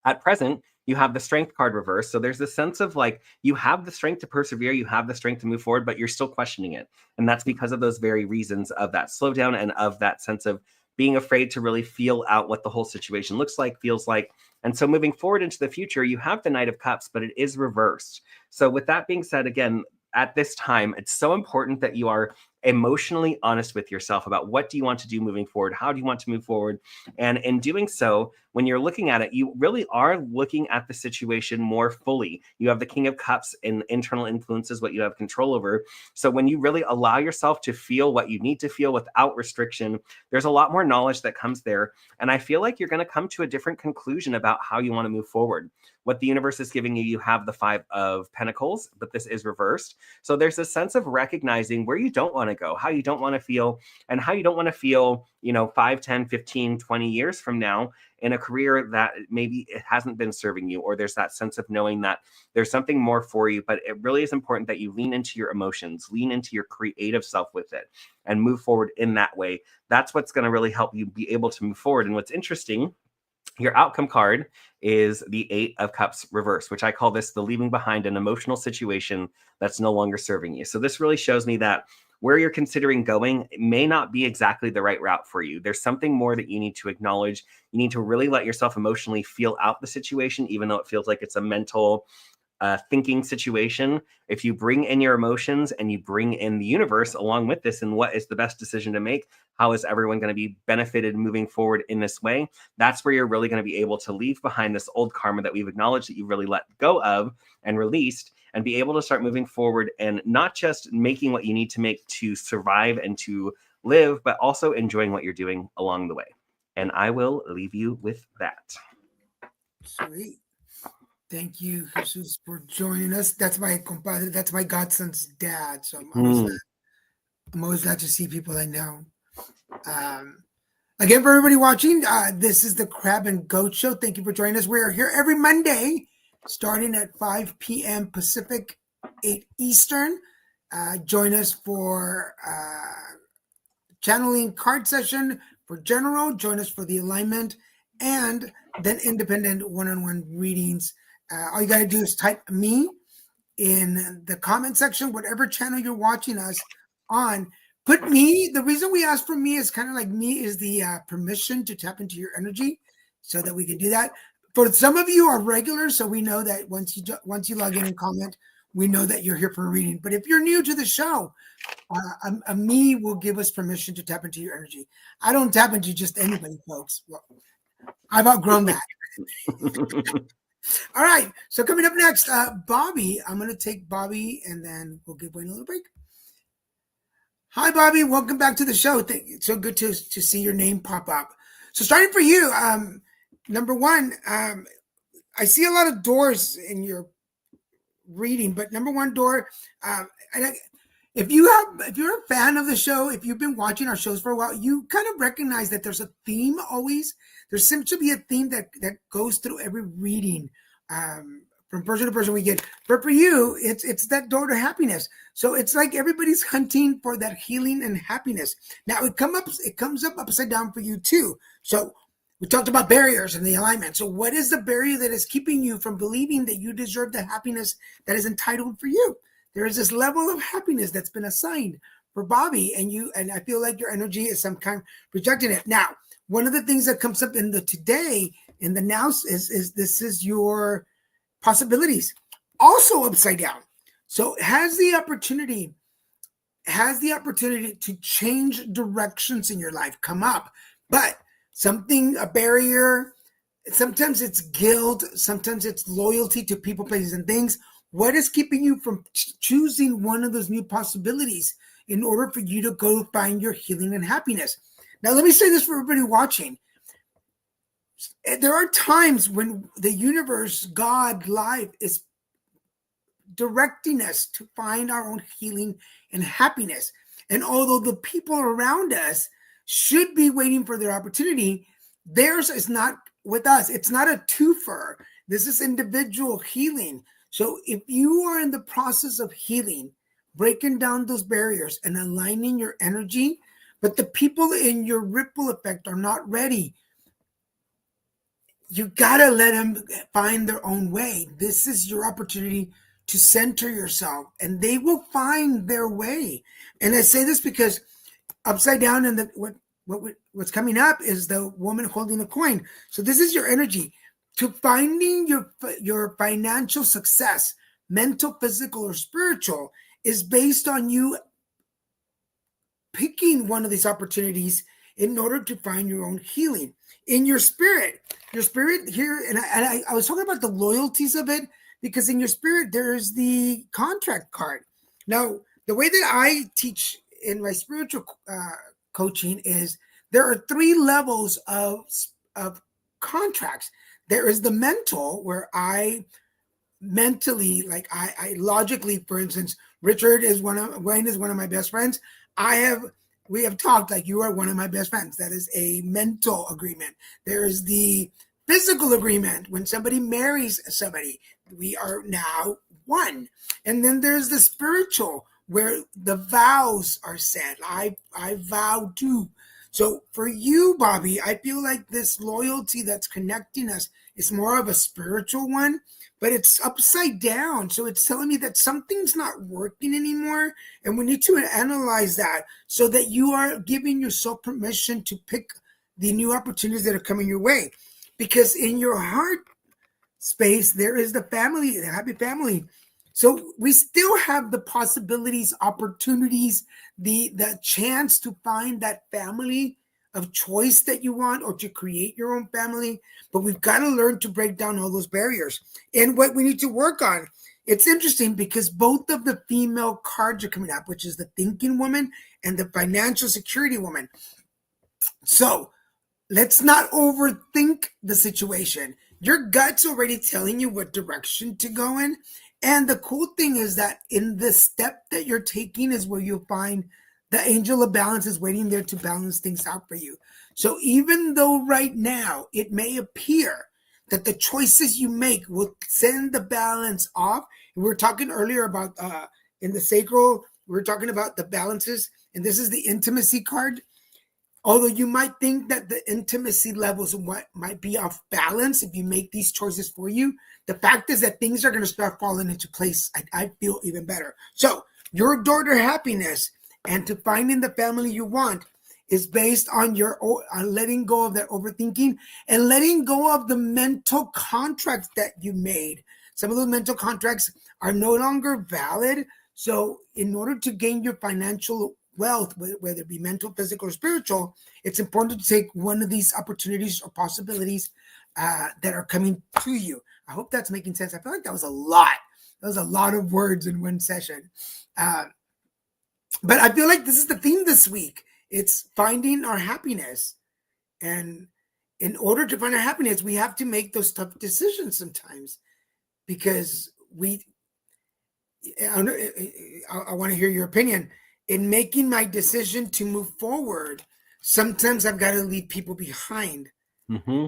At present, you have the Strength card reversed. So there's this sense of like, you have the strength to persevere, you have the strength to move forward, but you're still questioning it. And that's because of those very reasons of that slowdown and of that sense of being afraid to really feel out what the whole situation looks like, feels like. And so moving forward into the future, you have the Knight of Cups, but it is reversed. So with that being said, again, at this time, it's so important that you are emotionally honest with yourself about what do you want to do moving forward? How do you want to move forward? And in doing so, when you're looking at it, you really are looking at the situation more fully. You have the King of Cups and internal influences, what you have control over. So when you really allow yourself to feel what you need to feel without restriction, there's a lot more knowledge that comes there. And I feel like you're going to come to a different conclusion about how you want to move forward. What the universe is giving you, you have the Five of Pentacles, but this is reversed. So there's a sense of recognizing where you don't want to go, how you don't want to feel, and how you don't want to feel, 5, 10, 15, 20 years from now in a career that maybe it hasn't been serving you, or there's that sense of knowing that there's something more for you. But it really is important that you lean into your emotions, lean into your creative self with it, and move forward in that way. That's what's going to really help you be able to move forward. And what's interesting, your outcome card is the 8 of Cups reverse, which I call this the leaving behind an emotional situation that's no longer serving you. So this really shows me that where you're considering going, it may not be exactly the right route for you. There's something more that you need to acknowledge. You need to really let yourself emotionally feel out the situation, even though it feels like it's a mental thinking situation. If you bring in your emotions and you bring in the universe along with this, and what is the best decision to make, how is everyone going to be benefited moving forward in this way, that's where you're really going to be able to leave behind this old karma that we've acknowledged that you've really let go of and released, and be able to start moving forward and not just making what you need to make to survive and to live, but also enjoying what you're doing along the way. And I will leave you with that. Sweet. Thank you, Jesus, for joining us. That's my compadre. That's my godson's dad. So I'm always glad to see people I know. Again, for everybody watching, this is the Crab and Goat Show. Thank you for joining us. We're here every Monday, starting at 5 p.m. Pacific, 8 Eastern. Join us for channeling card session for general. Join us for the alignment, and then independent one-on-one readings. All you got to do is type me in the comment section, whatever channel you're watching us on. Put me. The reason we ask for me is kind of like me is the permission to tap into your energy, so that we can do that. For some of you are regulars, so we know that once you log in and comment, we know that you're here for a reading. But if you're new to the show, a me will give us permission to tap into your energy. I don't tap into just anybody, folks. Well, I've outgrown that. All right. So coming up next, Bobby. I'm going to take Bobby, and then we'll give Wayne a little break. Hi, Bobby. Welcome back to the show. It's so good to see your name pop up. So starting for you, number one, I see a lot of doors in your reading, but number one door, if you're a fan of the show, if you've been watching our shows for a while, you kind of recognize that there's a theme always. There seems to be a theme that goes through every reading, from person to person we get. But for you, it's that door to happiness. So it's like everybody's hunting for that healing and happiness. Now it comes up upside down for you too. So we talked about barriers and the alignment. So what is the barrier that is keeping you from believing that you deserve the happiness that is entitled for you? There is this level of happiness that's been assigned for Bobby, and I feel like your energy is some kind rejecting it. Now, one of the things that comes up in the today, in the now, is this is your possibilities, also upside down. So it has the opportunity to change directions in your life come up, but a barrier. Sometimes it's guilt. Sometimes it's loyalty to people, places, and things. What is keeping you from choosing one of those new possibilities in order for you to go find your healing and happiness? Now, let me say this for everybody watching. There are times when the universe, God, life is directing us to find our own healing and happiness. And although the people around us should be waiting for their opportunity, theirs is not with us. It's not a twofer. This is individual healing. So if you are in the process of healing, breaking down those barriers and aligning your energy, but the people in your ripple effect are not ready, you got to let them find their own way. This is your opportunity to center yourself, and they will find their way. And I say this because upside down in what's coming up is the woman holding the coin. So this is your energy to finding your financial success, mental, physical, or spiritual, is based on you picking one of these opportunities in order to find your own healing. In your spirit here, and I was talking about the loyalties of it, because in your spirit, there's the contract card. Now, the way that I teach in my spiritual coaching is there are 3 levels of contracts. There is the mental, where I mentally, like I logically, for instance, Wayne is one of my best friends. We have talked like you are one of my best friends. That is a mental agreement. There is the physical agreement when somebody marries somebody. We are now one. And then there's the spiritual where the vows are said. I vow to. So for you, Bobby, I feel like this loyalty that's connecting us is more of a spiritual one, but it's upside down. So it's telling me that something's not working anymore. And we need to analyze that so that you are giving yourself permission to pick the new opportunities that are coming your way. Because in your heart space, there is the family, the happy family. So we still have the possibilities, opportunities, the chance to find that family of choice that you want or to create your own family. But we've got to learn to break down all those barriers. And what we need to work on, it's interesting because both of the female cards are coming up, which is the thinking woman and the financial security woman. So let's not overthink the situation. Your gut's already telling you what direction to go in. And the cool thing is that in the step that you're taking is where you'll find the angel of balance is waiting there to balance things out for you. So even though right now it may appear that the choices you make will send the balance off, we were talking earlier about in the sacral, we were talking about the balances, and this is the intimacy card. Although you might think that the intimacy levels might be off balance if you make these choices for you, the fact is that things are going to start falling into place. I feel even better. So your door to happiness and to finding the family you want is based on your letting go of that overthinking and letting go of the mental contracts that you made. Some of those mental contracts are no longer valid. So in order to gain your financial wealth, whether it be mental, physical, or spiritual, it's important to take one of these opportunities or possibilities that are coming to you. I hope that's making sense. I feel like that was a lot. That was a lot of words in one session. But I feel like this is the theme this week. It's finding our happiness. And in order to find our happiness, we have to make those tough decisions sometimes because I want to hear your opinion. In making my decision to move forward, sometimes I've got to leave people behind. Mm-hmm.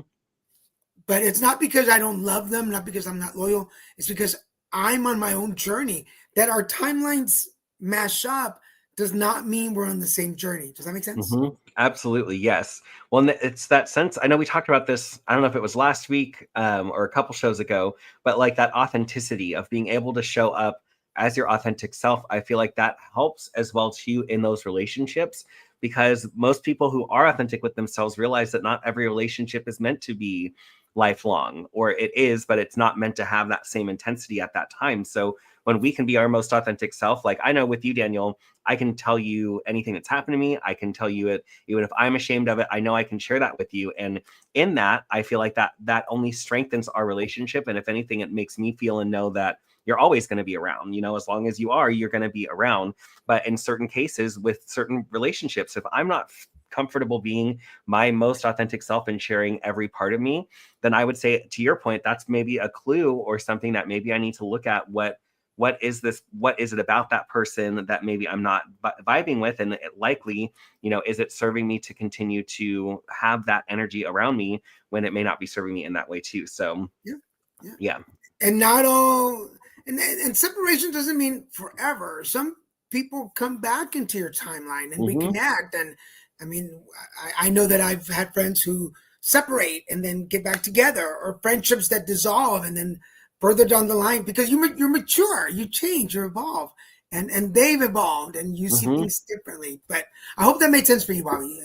But it's not because I don't love them, not because I'm not loyal. It's because I'm on my own journey. That our timelines mash up does not mean we're on the same journey. Does that make sense? Mm-hmm. Absolutely, yes. Well, it's that sense. I know we talked about this, I don't know if it was last week or a couple shows ago, but like that authenticity of being able to show up as your authentic self. I feel like that helps as well too in those relationships, because most people who are authentic with themselves realize that not every relationship is meant to be lifelong, or it is, but it's not meant to have that same intensity at that time. So when we can be our most authentic self, like I know with you, Daniel, I can tell you anything that's happened to me. I can tell you it, even if I'm ashamed of it, I know I can share that with you. And in that, I feel like that only strengthens our relationship. And if anything, it makes me feel and know that you're always going to be around, as long as you are, you're going to be around. But in certain cases with certain relationships, if I'm not comfortable being my most authentic self and sharing every part of me, then I would say, to your point, that's maybe a clue or something that maybe I need to look at. What is it about that person that maybe I'm not vibing with? And it likely, is it serving me to continue to have that energy around me when it may not be serving me in that way too? So yeah. And not all, and separation doesn't mean forever. Some people come back into your timeline and reconnect. And I mean, I know that I've had friends who separate and then get back together, or friendships that dissolve and then further down the line, because you're mature, you change, you evolve, and they've evolved, and you see things differently. But I hope that made sense for you, Bobby.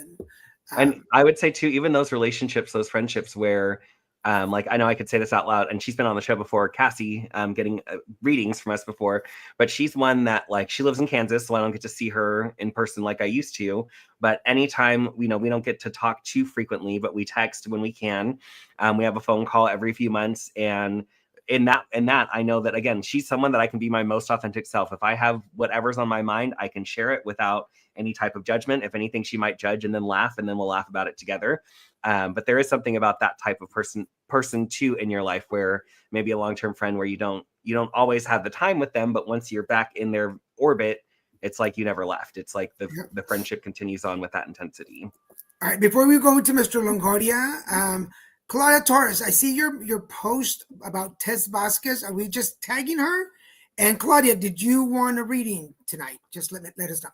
And I would say too, even those relationships, those friendships where, like I know I could say this out loud, and she's been on the show before, Cassie, getting readings from us before, but she's one that, like, she lives in Kansas, so I don't get to see her in person like I used to. But anytime, we don't get to talk too frequently, but we text when we can. We have a phone call every few months, and in that, I know that, again, she's someone that I can be my most authentic self. If I have whatever's on my mind, I can share it without any type of judgment. If anything, she might judge and then laugh, and then we'll laugh about it together. But there is something about that type of person too in your life, where maybe a long-term friend where you don't you don't always have the time with them, but once you're back in their orbit, it's like you never left. It's like the friendship continues on with that intensity. All right, before we go into Mr. Longoria, Claudia Torres, I see your post about Tess Vasquez. Are we just tagging her? And Claudia, did you want a reading tonight? Just let us know.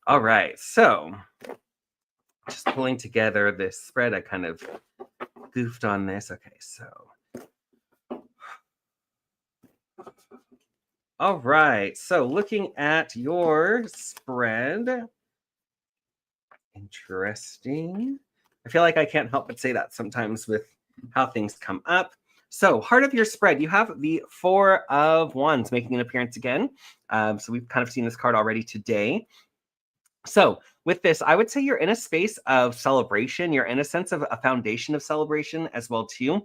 All right, so just pulling together this spread. I kind of goofed on this. Okay, so. All right, so looking at your spread. Interesting. I feel like I can't help but say that sometimes with how things come up. So, heart of your spread, you have the Four of Wands making an appearance again. So we've kind of seen this card already today. So with this, I would say you're in a space of celebration. You're in a sense of a foundation of celebration as well, too.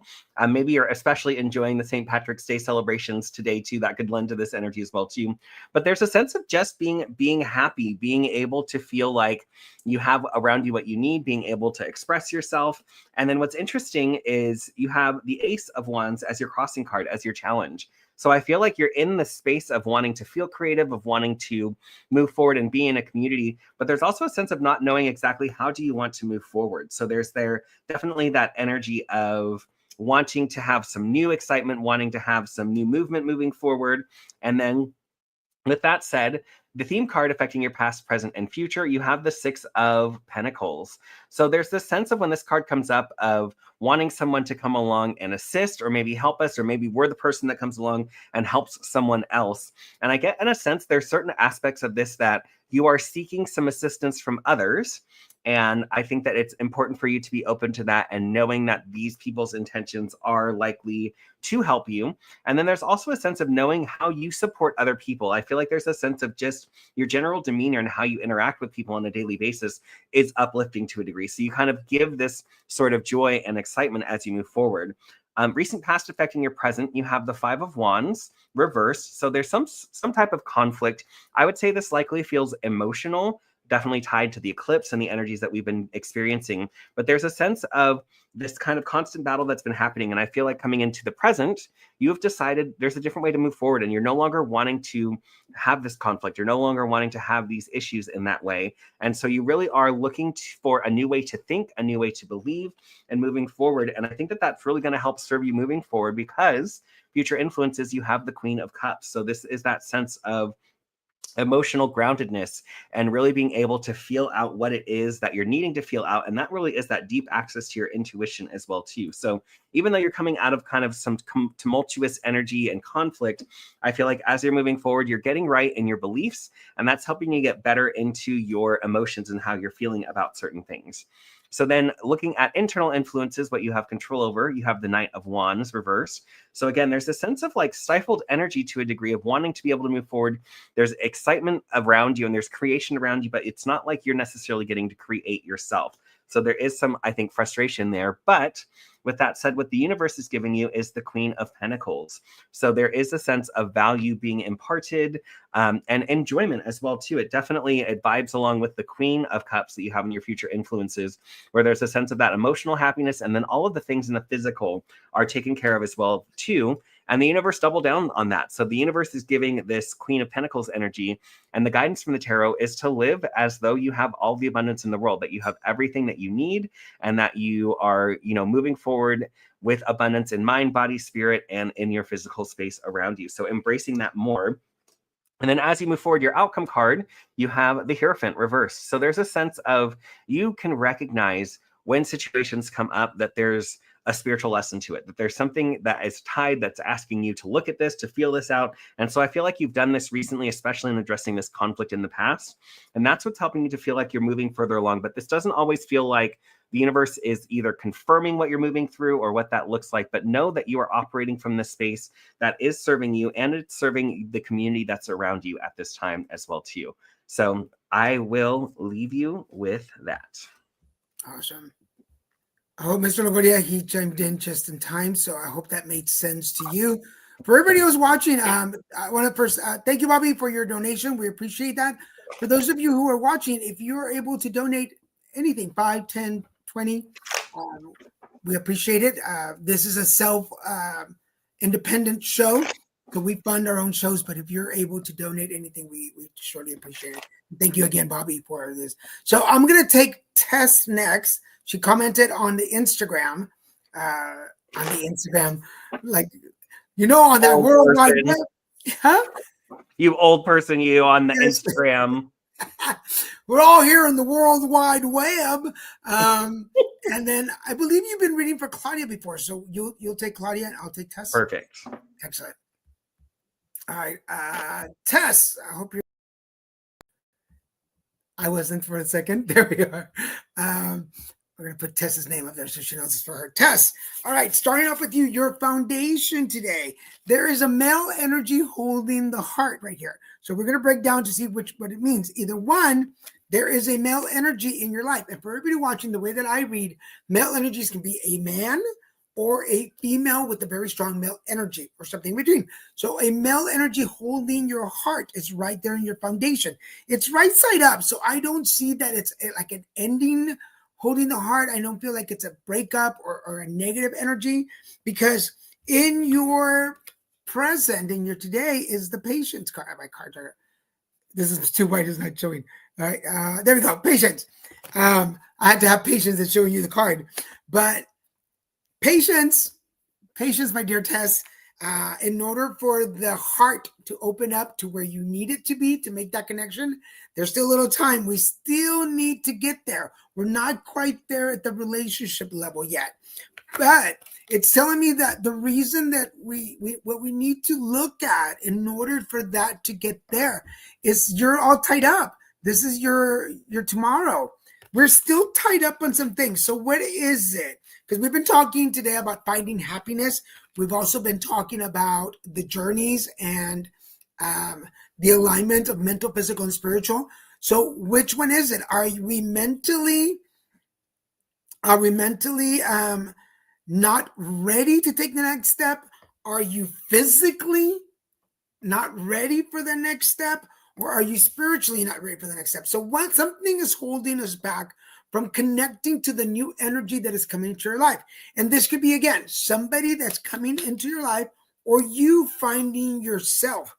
Maybe you're especially enjoying the St. Patrick's Day celebrations today, too. That could lend to this energy as well, too. But there's a sense of just being happy, being able to feel like you have around you what you need, being able to express yourself. And then what's interesting is you have the Ace of Wands as your crossing card, as your challenge. So I feel like you're in the space of wanting to feel creative, of wanting to move forward and be in a community, but there's also a sense of not knowing exactly how do you want to move forward. So there's definitely that energy of wanting to have some new excitement, wanting to have some new movement moving forward. And then with that said, the theme card affecting your past, present, and future, you have the Six of Pentacles. So there's this sense of when this card comes up of wanting someone to come along and assist or maybe help us, or maybe we're the person that comes along and helps someone else. And I get in a sense, there's certain aspects of this that you are seeking some assistance from others. And I think that it's important for you to be open to that and knowing that these people's intentions are likely to help you. And then there's also a sense of knowing how you support other people. I feel like there's a sense of just your general demeanor and how you interact with people on a daily basis is uplifting to a degree. So you kind of give this sort of joy and excitement as you move forward. Recent past affecting your present, you have the Five of Wands reversed. So there's some type of conflict. I would say this likely feels emotional, definitely tied to the eclipse and the energies that we've been experiencing. But there's a sense of this kind of constant battle that's been happening. And I feel like coming into the present, you have decided there's a different way to move forward, and you're no longer wanting to have this conflict. You're no longer wanting to have these issues in that way. And so you really are looking for a new way to think, a new way to believe, and moving forward. And I think that that's really going to help serve you moving forward, because future influences, you have the Queen of Cups. So this is that sense of emotional groundedness and really being able to feel out what it is that you're needing to feel out. And that really is that deep access to your intuition as well, too. So even though you're coming out of kind of some tumultuous energy and conflict, I feel like as you're moving forward, you're getting right in your beliefs, and that's helping you get better into your emotions and how you're feeling about certain things. So then looking at internal influences, what you have control over, you have the Knight of Wands reversed. So again, there's a sense of like stifled energy to a degree of wanting to be able to move forward. There's excitement around you and there's creation around you, but it's not like you're necessarily getting to create yourself. So there is some, I think, frustration there. But with that said, what the universe is giving you is the Queen of Pentacles. So there is a sense of value being imparted and enjoyment as well, too. It vibes along with the Queen of Cups that you have in your future influences, where there's a sense of that emotional happiness, and then all of the things in the physical are taken care of as well, too. And the universe doubled down on that. So the universe is giving this Queen of Pentacles energy. And the guidance from the tarot is to live as though you have all the abundance in the world, that you have everything that you need, and that you are, moving forward with abundance in mind, body, spirit, and in your physical space around you. So embracing that more. And then as you move forward, your outcome card, you have the Hierophant reversed. So there's a sense of you can recognize when situations come up that there's a spiritual lesson to it, that there's something that is tied that's asking you to look at this, to feel this out. And so I feel like you've done this recently, especially in addressing this conflict in the past. And that's what's helping you to feel like you're moving further along. But this doesn't always feel like the universe is either confirming what you're moving through or what that looks like, but know that you are operating from this space that is serving you, and it's serving the community that's around you at this time as well too. So I will leave you with that. Awesome. I hope Mr. Longoria, he chimed in just in time, so I hope that made sense to you. For everybody who's watching, I want to first thank you, Bobby, for your donation. We appreciate that. For those of you who are watching, if you're able to donate anything, 5, 10, 20, we appreciate it. This is a independent show. So we fund our own shows, but if you're able to donate anything, we surely appreciate it. Thank you again, Bobby, for this. So I'm going to take Tess next. She commented on the Instagram, like, on that Old World Wide person. Web. Huh? You old person, you on the Yes. Instagram. We're all here in the World Wide Web. And then I believe you've been reading for Claudia before. So you'll take Claudia and I'll take Tess. Perfect. Excellent. All right. Tess, I hope you're. I wasn't for a second. There we are. We're going to put Tess's name up there so she knows it's for her. Tess. All right. Starting off with you, your foundation today. There is a male energy holding the heart right here. So we're going to break down to see what it means. Either one, there is a male energy in your life. And for everybody watching, the way that I read, male energies can be a man or a female with a very strong male energy or something in between. So a male energy holding your heart is right there in your foundation. It's right side up. So I don't see that it's like an ending holding the heart. I don't feel like it's a breakup or a negative energy, because in your present, in your today, is the patience card. My card. This is too white, it's not showing. All right, there we go. Patience. I had to have patience in showing you the card, but patience, my dear Tess. In order for the heart to open up to where you need it to be to make that connection, there's still a little time. We still need to get there. We're not quite there at the relationship level yet, but it's telling me that the reason that what we need to look at in order for that to get there is you're all tied up. This is your tomorrow. We're still tied up on some things. So what is it? Because we've been talking today about finding happiness. We've also been talking about the journeys and the alignment of mental, physical, and spiritual. So which one is it? Are we mentally not ready to take the next step? Are you physically not ready for the next step? Or are you spiritually not ready for the next step? So what something is holding us back from connecting to the new energy that is coming into your life. And this could be, again, somebody that's coming into your life or you finding yourself.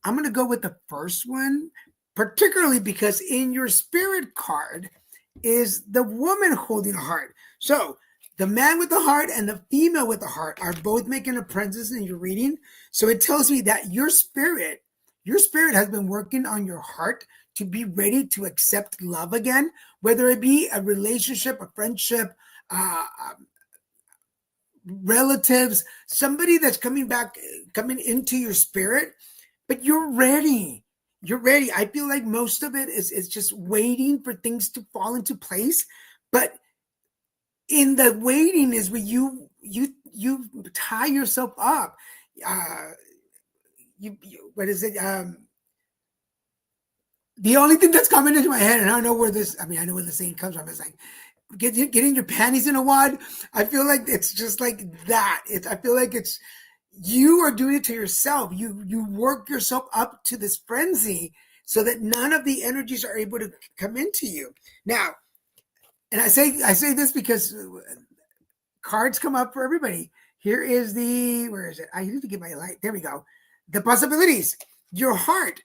I'm going to go with the first one, particularly because in your spirit card is the woman holding a heart. So the man with the heart and the female with the heart are both making a presence in your reading. So it tells me that your spirit has been working on your heart to be ready to accept love again, whether it be a relationship, a friendship, relatives, somebody that's coming into your spirit, but you're ready. You're ready. I feel like most of it is just waiting for things to fall into place. But in the waiting is where you tie yourself up. What is it? The only thing that's coming into my head, and I don't know where I know where the saying comes from. It's like getting your panties in a wad. I feel like it's just like that. I feel like it's you are doing it to yourself. You work yourself up to this frenzy so that none of the energies are able to come into you. Now, and I say this because cards come up for everybody. Here is where is it? I need to get my light. There we go. The possibilities. Your heart.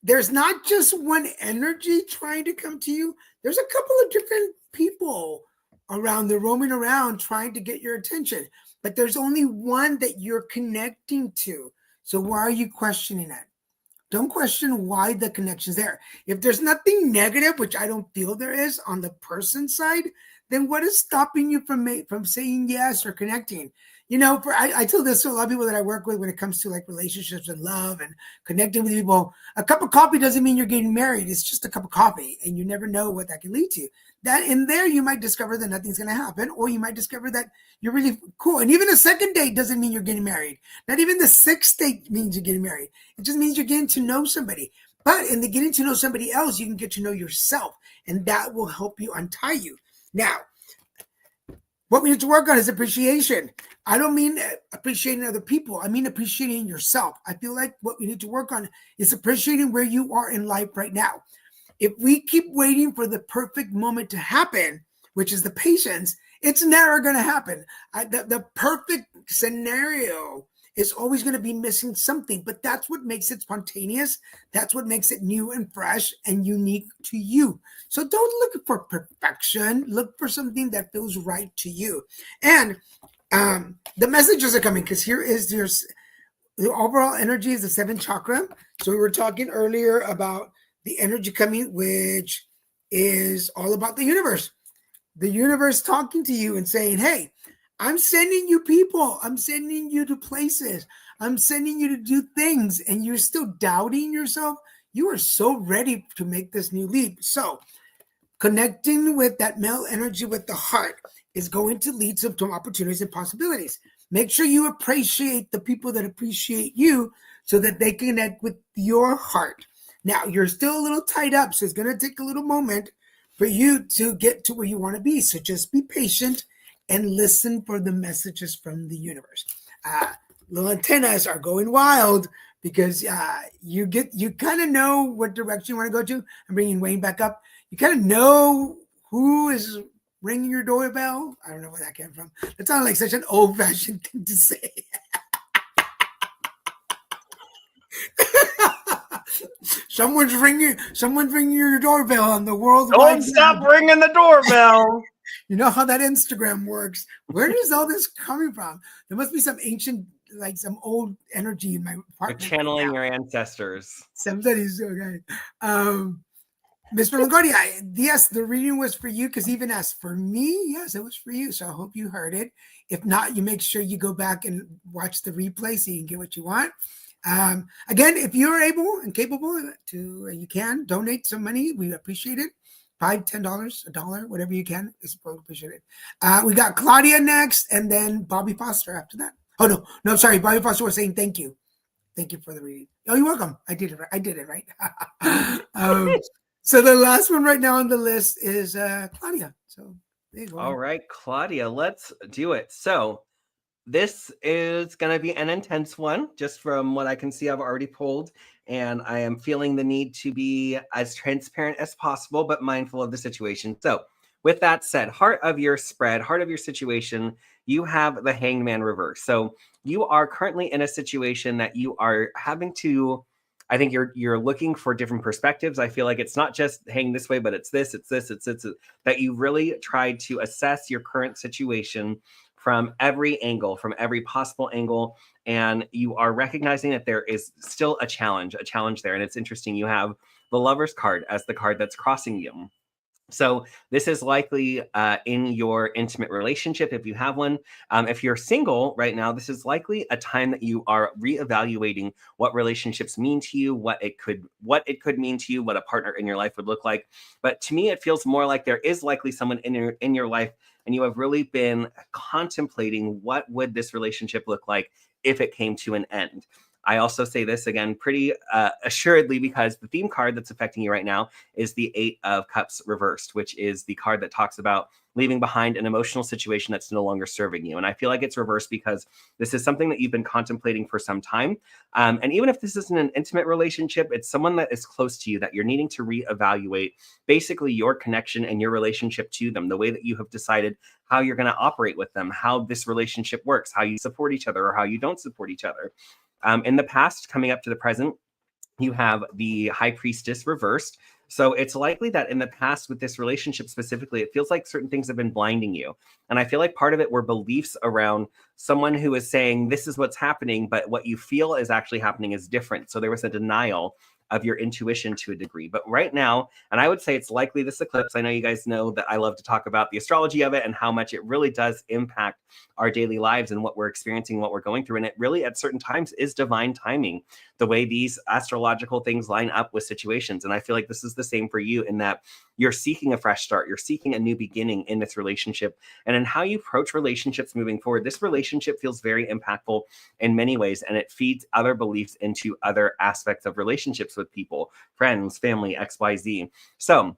There's not just one energy trying to come to you. There's a couple of different people around. They're roaming around trying to get your attention. But there's only one that you're connecting to. So why are you questioning it? Don't question why the connection's there. If there's nothing negative, which I don't feel there is on the person side, then what is stopping you from saying yes or connecting? I tell this to a lot of people that I work with when it comes to like relationships and love and connecting with people. A cup of coffee doesn't mean you're getting married. It's just a cup of coffee, and you never know what that can lead to. That in there, you might discover that nothing's going to happen, or you might discover that you're really cool. And even a second date doesn't mean you're getting married. Not even the sixth date means you're getting married. It just means you're getting to know somebody. But in the getting to know somebody else, you can get to know yourself, and that will help you untie you. Now, what we need to work on is appreciation. I don't mean appreciating other people. I mean appreciating yourself. I feel like what we need to work on is appreciating where you are in life right now. If we keep waiting for the perfect moment to happen, which is the patience, it's never going to happen. The perfect scenario is always going to be missing something, but that's what makes it spontaneous. That's what makes it new and fresh and unique to you. So don't look for perfection. Look for something that feels right to you. And the messages are coming because here is the overall energy is the seventh chakra. So we were talking earlier about the energy coming, which is all about the universe. The universe talking to you and saying, hey, I'm sending you people. I'm sending you to places. I'm sending you to do things. And you're still doubting yourself. You are so ready to make this new leap. So connecting with that male energy with the heart is going to lead to opportunities and possibilities. Make sure you appreciate the people that appreciate you so that they connect with your heart. Now, you're still a little tied up, so it's going to take a little moment for you to get to where you want to be. So just be patient and listen for the messages from the universe. Little antennas are going wild because you kind of know what direction you want to go to. I'm bringing Wayne back up. You kind of know who is ringing your doorbell. I don't know where that came from. That sounded like such an old-fashioned thing to say. Someone's ringing your doorbell on the world. Don't stop ringing the doorbell. You know how that Instagram works. Where is all this coming from? There must be some ancient, like some old energy in my apartment. You're channeling your ancestors. Somebody's okay. Mr. LaGuardia, yes, the reading was for you because even as for me, yes, it was for you. So I hope you heard it. If not, you make sure you go back and watch the replay so you can get what you want. Again, if you're able and capable to, you can donate some money. We appreciate it. $5, $10, $1, whatever you can. It's appreciated. We got Claudia next, and then Bobby Foster after that. Oh no, sorry. Bobby Foster was saying thank you. Thank you for the reading. Oh, you're welcome. I did it right. So the last one right now on the list is Claudia. So there you go. All right, Claudia, let's do it. So this is going to be an intense one, just from what I can see. I've already pulled, and I am feeling the need to be as transparent as possible, but mindful of the situation. So with that said, heart of your spread, heart of your situation, you have the Hanged Man reverse. So you are currently in a situation that you are having to, I think you're looking for different perspectives. I feel like it's not just hang this way, but it's this, that you really tried to assess your current situation from every angle, from every possible angle. And you are recognizing that there is still a challenge there. And it's interesting. You have the Lover's card as the card that's crossing you. So this is likely in your intimate relationship, if you have one. If you're single right now, this is likely a time that you are reevaluating what relationships mean to you, what it could mean to you, what a partner in your life would look like. But to me, it feels more like there is likely someone in your life, and you have really been contemplating what would this relationship look like if it came to an end. I also say this again pretty assuredly because the theme card that's affecting you right now is the Eight of Cups reversed, which is the card that talks about leaving behind an emotional situation that's no longer serving you. And I feel like it's reversed because this is something that you've been contemplating for some time. And even if this isn't an intimate relationship, it's someone that is close to you that you're needing to reevaluate basically your connection and your relationship to them, the way that you have decided how you're going to operate with them, how this relationship works, how you support each other or how you don't support each other. In the past, coming up to the present, you have the High Priestess reversed. So it's likely that in the past with this relationship specifically, it feels like certain things have been blinding you. And I feel like part of it were beliefs around someone who is saying this is what's happening, but what you feel is actually happening is different. So there was a denial of your intuition to a degree. But right now, and I would say it's likely this eclipse, I know you guys know that I love to talk about the astrology of it and how much it really does impact our daily lives and what we're experiencing, what we're going through. And it really at certain times is divine timing, the way these astrological things line up with situations. And I feel like this is the same for you in that you're seeking a fresh start. You're seeking a new beginning in this relationship. And in how you approach relationships moving forward, this relationship feels very impactful in many ways. And it feeds other beliefs into other aspects of relationships with people, friends, family, XYZ. So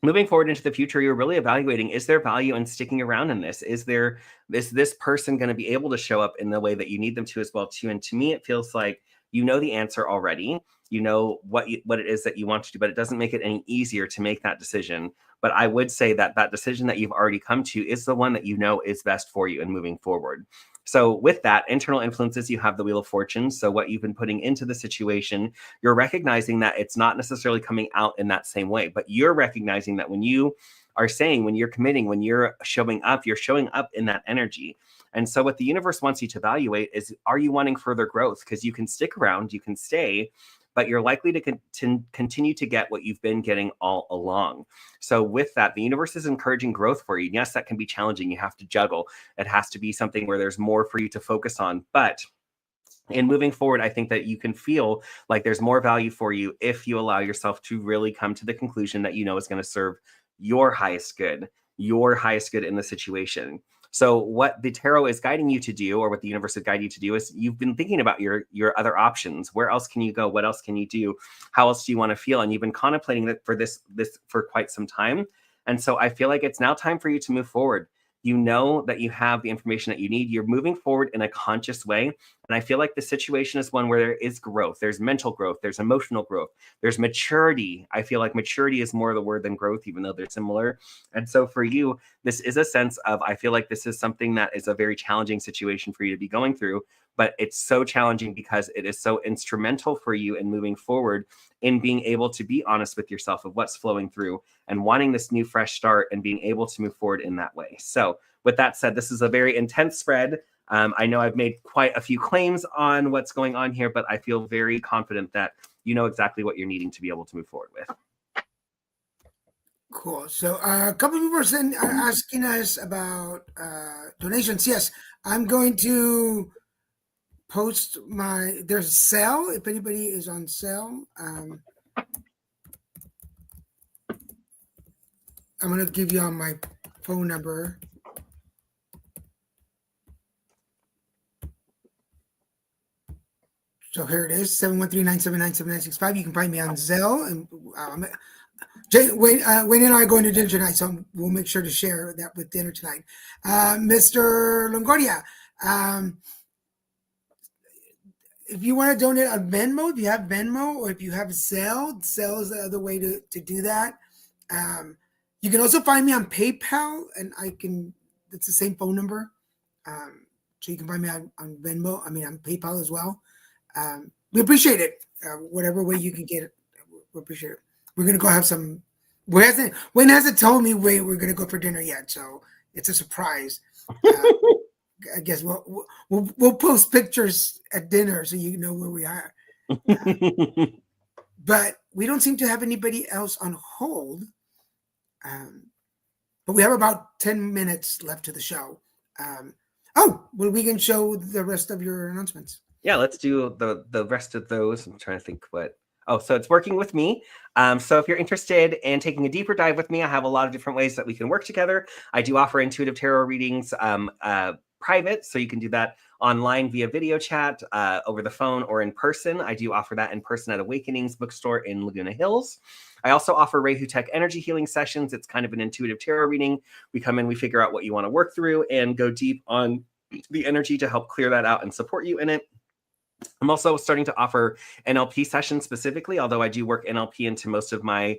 moving forward into the future, you're really evaluating, is there value in sticking around in this? Is this person going to be able to show up in the way that you need them to as well too? And to me, it feels like You know the answer already. You know what it is that you want to do, but it doesn't make it any easier to make that decision. But I would say that that decision that you've already come to is the one that you know is best for you and moving forward. So with that, internal influences, you have the Wheel of Fortune. So what you've been putting into the situation, you're recognizing that it's not necessarily coming out in that same way, but you're recognizing that when you are saying, when you're committing, when you're showing up in that energy. And so what the universe wants you to evaluate is, are you wanting further growth? Because you can stick around, you can stay, but you're likely to continue to get what you've been getting all along. So with that, the universe is encouraging growth for you. Yes, that can be challenging. You have to juggle. It has to be something where there's more for you to focus on. But in moving forward, I think that you can feel like there's more value for you if you allow yourself to really come to the conclusion that you know is going to serve your highest good in the situation. So what the tarot is guiding you to do, or what the universe is guiding you to do, is you've been thinking about your other options. Where else can you go? What else can you do? How else do you want to feel? And you've been contemplating that for this for quite some time. And so I feel like it's now time for you to move forward. You know that you have the information that you need. You're moving forward in a conscious way. And I feel like the situation is one where there is growth. There's mental growth. There's emotional growth. There's maturity. I feel like maturity is more the word than growth, even though they're similar. And so for you, this is a sense of, I feel like this is something that is a very challenging situation for you to be going through. But it's so challenging because it is so instrumental for you in moving forward, in being able to be honest with yourself of what's flowing through and wanting this new fresh start and being able to move forward in that way. So with that said, this is a very intense spread. I know I've made quite a few claims on what's going on here, but I feel very confident that you know exactly what you're needing to be able to move forward with. Cool. So a couple of people are asking us about donations. Yes, I'm going to post there's a sale if anybody is on sale. I'm going to give you all my phone number. So here it is, 713-979-7965. You can find me on Zelle. And Wayne and I are going to dinner tonight, so we'll make sure to share that with dinner tonight. Mr. Longoria, if you want to donate on Venmo, if you have Venmo, or if you have Zelle is the other way to do that. You can also find me on PayPal, and it's the same phone number. So you can find me on Venmo, on PayPal as well. We appreciate it. Whatever way you can get it, we appreciate it. We're going to go have some. Wayne hasn't told me we're going to go for dinner yet, so it's a surprise. I guess we'll post pictures at dinner so you know where we are. But we don't seem to have anybody else on hold. But we have about 10 minutes left to the show. We can show the rest of your announcements. Yeah, let's do the rest of those. I'm trying to think what. Oh, so it's working with me. So if you're interested in taking a deeper dive with me, I have a lot of different ways that we can work together. I do offer intuitive tarot readings private, so you can do that online via video chat, over the phone, or in person. I do offer that in person at Awakenings Bookstore in Laguna Hills. I also offer Rehutech energy healing sessions. It's kind of an intuitive tarot reading. We come in, we figure out what you want to work through, and go deep on the energy to help clear that out and support you in it. I'm also starting to offer NLP sessions specifically, although I do work NLP into most of my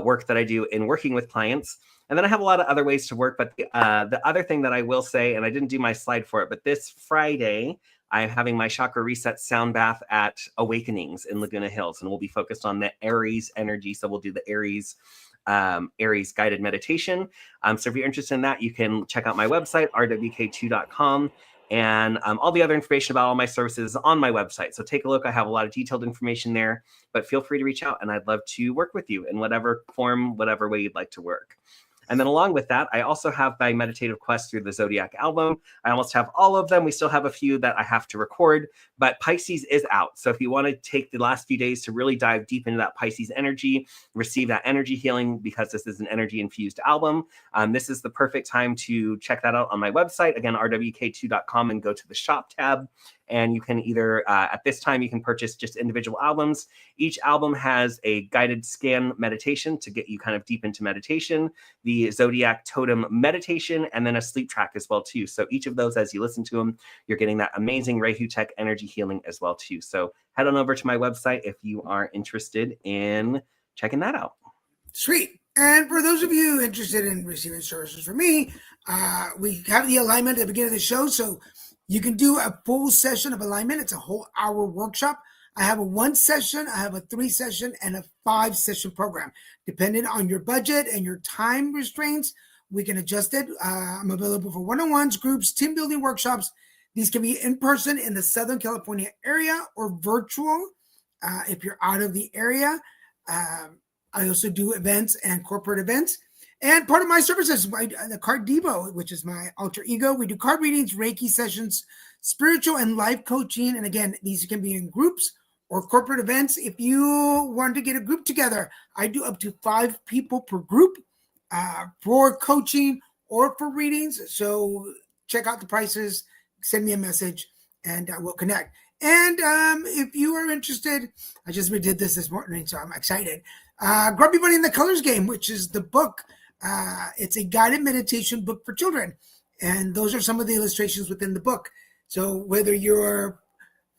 work that I do in working with clients. And then I have a lot of other ways to work. But the other thing that I will say, and I didn't do my slide for it, but this Friday, I'm having my Chakra Reset Sound Bath at Awakenings in Laguna Hills, and we'll be focused on the Aries energy. So we'll do the Aries guided meditation. So if you're interested in that, you can check out my website, rwk2.com. And all the other information about all my services is on my website. So take a look. I have a lot of detailed information there, but feel free to reach out, and I'd love to work with you in whatever form, whatever way you'd like to work. And then along with that, I also have my meditative quest through the Zodiac album. I almost have all of them. We still have a few that I have to record, but Pisces is out. So if you want to take the last few days to really dive deep into that Pisces energy, receive that energy healing, because this is an energy infused album, this is the perfect time to check that out on my website. Again, rwk2.com, and go to the shop tab And you can either, at this time, you can purchase just individual albums. Each album has a guided scan meditation to get you kind of deep into meditation, the Zodiac Totem meditation, and then a sleep track as well, too. So each of those, as you listen to them, you're getting that amazing Rehutech energy healing as well, too. So head on over to my website if you are interested in checking that out. Sweet. And for those of you interested in receiving services from me, we have the alignment at the beginning of the show. So you can do a full session of alignment. It's a whole hour workshop. I have a 1 session, I have a 3 session, and a 5 session program. Depending on your budget and your time restraints, we can adjust it. I'm available for one-on-ones, groups, team building workshops. These can be in person in the Southern California area or virtual if you're out of the area. I also do events and corporate events. And part of my services, the Card Devo, which is my alter ego. We do card readings, Reiki sessions, spiritual and life coaching. And again, these can be in groups or corporate events. If you want to get a group together, I do up to 5 people per group for coaching or for readings. So check out the prices, send me a message, and we'll connect. And if you are interested, I just redid this morning, so I'm excited. Grumpy Bunny in the Colors Game, which is the book. It's a guided meditation book for children. And those are some of the illustrations within the book. So whether you're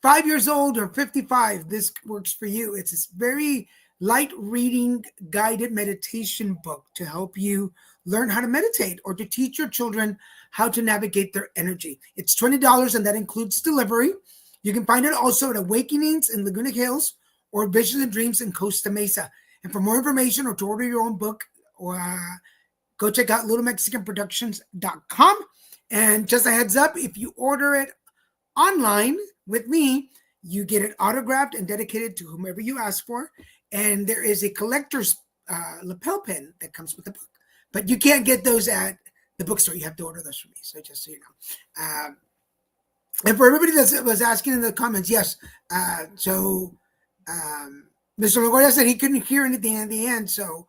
5 years old or 55, this works for you. It's this very light reading guided meditation book to help you learn how to meditate or to teach your children how to navigate their energy. It's $20 and that includes delivery. You can find it also at Awakenings in Laguna Hills or Visions and Dreams in Costa Mesa. And for more information or to order your own book, go check out littlemexicanproductions.com. And just a heads up, if you order it online with me, you get it autographed and dedicated to whomever you ask for. And there is a collector's lapel pin that comes with the book. But you can't get those at the bookstore. You have to order those from me. So just so you know. And for everybody that was asking in the comments, yes. Mr. Longoria said he couldn't hear anything at the end, so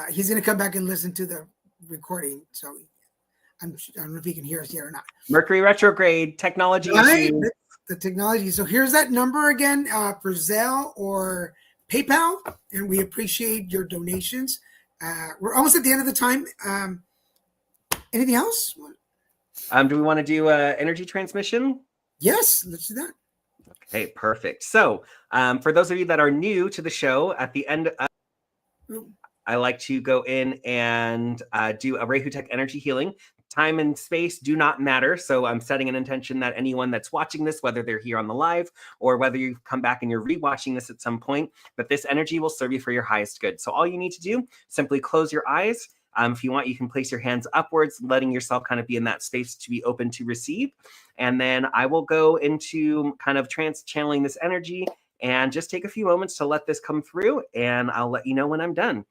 he's going to come back and listen to the recording. So I don't know if he can hear us yet or not. Mercury retrograde, technology right? issues. The technology. So here's that number again for Zelle or PayPal, and we appreciate your donations. We're almost at the end of the time. Anything else? Do we want to do energy transmission? Yes, let's do that. Okay, perfect. So for those of you that are new to the show, at the end, I like to go in and do a Rehutech energy healing. Time and space do not matter. So I'm setting an intention that anyone that's watching this, whether they're here on the live or whether you come back and you're rewatching this at some point, but this energy will serve you for your highest good. So all you need to do, simply close your eyes. If you want, you can place your hands upwards, letting yourself kind of be in that space to be open to receive. And then I will go into kind of channeling this energy and just take a few moments to let this come through. And I'll let you know when I'm done.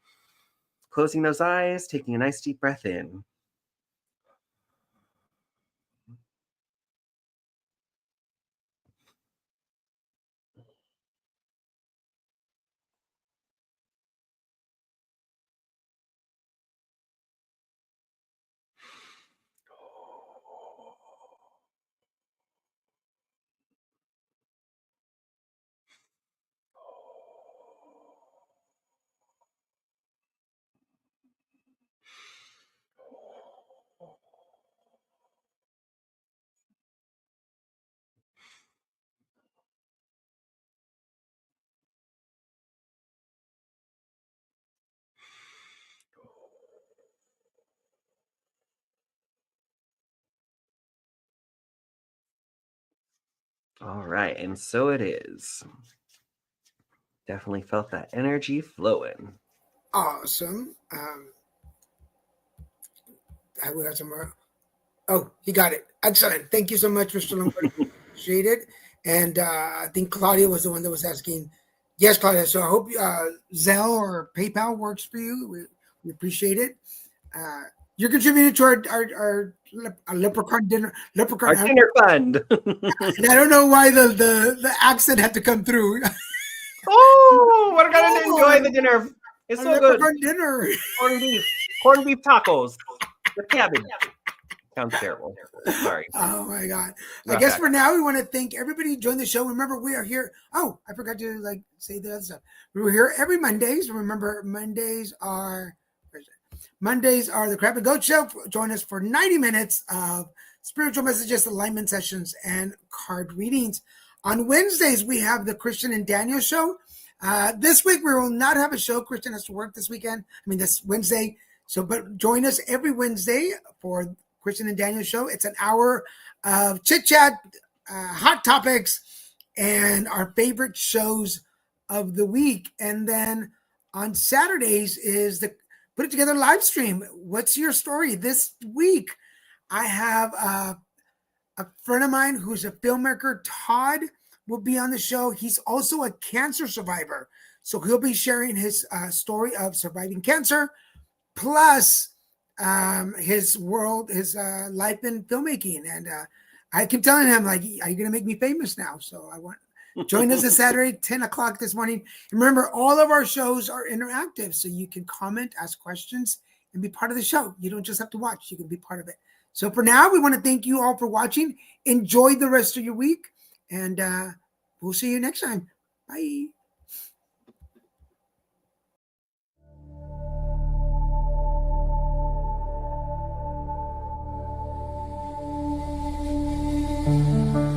Closing those eyes, taking a nice deep breath in. All right, and so it is. Definitely felt that energy flowing. Awesome. We got some more. Oh, he got it. Excellent. Thank you so much, Mr. Lombardi. Appreciate it. And I think Claudia was the one that was asking. Yes, Claudia. So I hope Zelle or PayPal works for you. We appreciate it. You're contributing to our leprechaun dinner. Our dinner fund. And I don't know why the accent had to come through. Oh, we're gonna enjoy the dinner. It's so good. Dinner. Corned beef tacos with cabbage. sounds terrible. Sorry. Oh my God. I Rough guess act. for now we want to thank everybody who joined the show. Remember, we are here. Oh, I forgot to say the other stuff. We're here every Mondays. Remember, Mondays are the Crab and Goat Show. Join us for 90 minutes of spiritual messages, alignment sessions, and card readings. On Wednesdays, we have the Christian and Daniel Show. This week, we will not have a show. Christian has to work this weekend. This Wednesday. But join us every Wednesday for Christian and Daniel Show. It's an hour of chit-chat, hot topics, and our favorite shows of the week. And then on Saturdays is the Put It Together live stream. What's your story this week? I have a friend of mine who's a filmmaker, Todd, will be on the show. He's also a cancer survivor. So he'll be sharing his story of surviving cancer, plus his life in filmmaking. And I keep telling him, are you going to make me famous now? So I want join us this Saturday, 10 o'clock this morning. Remember, all of our shows are interactive, so you can comment, ask questions, and be part of the show. You don't just have to watch, you can be part of it. So for now, we want to thank you all for watching. Enjoy the rest of your week, and we'll see you next time. Bye. Thank you.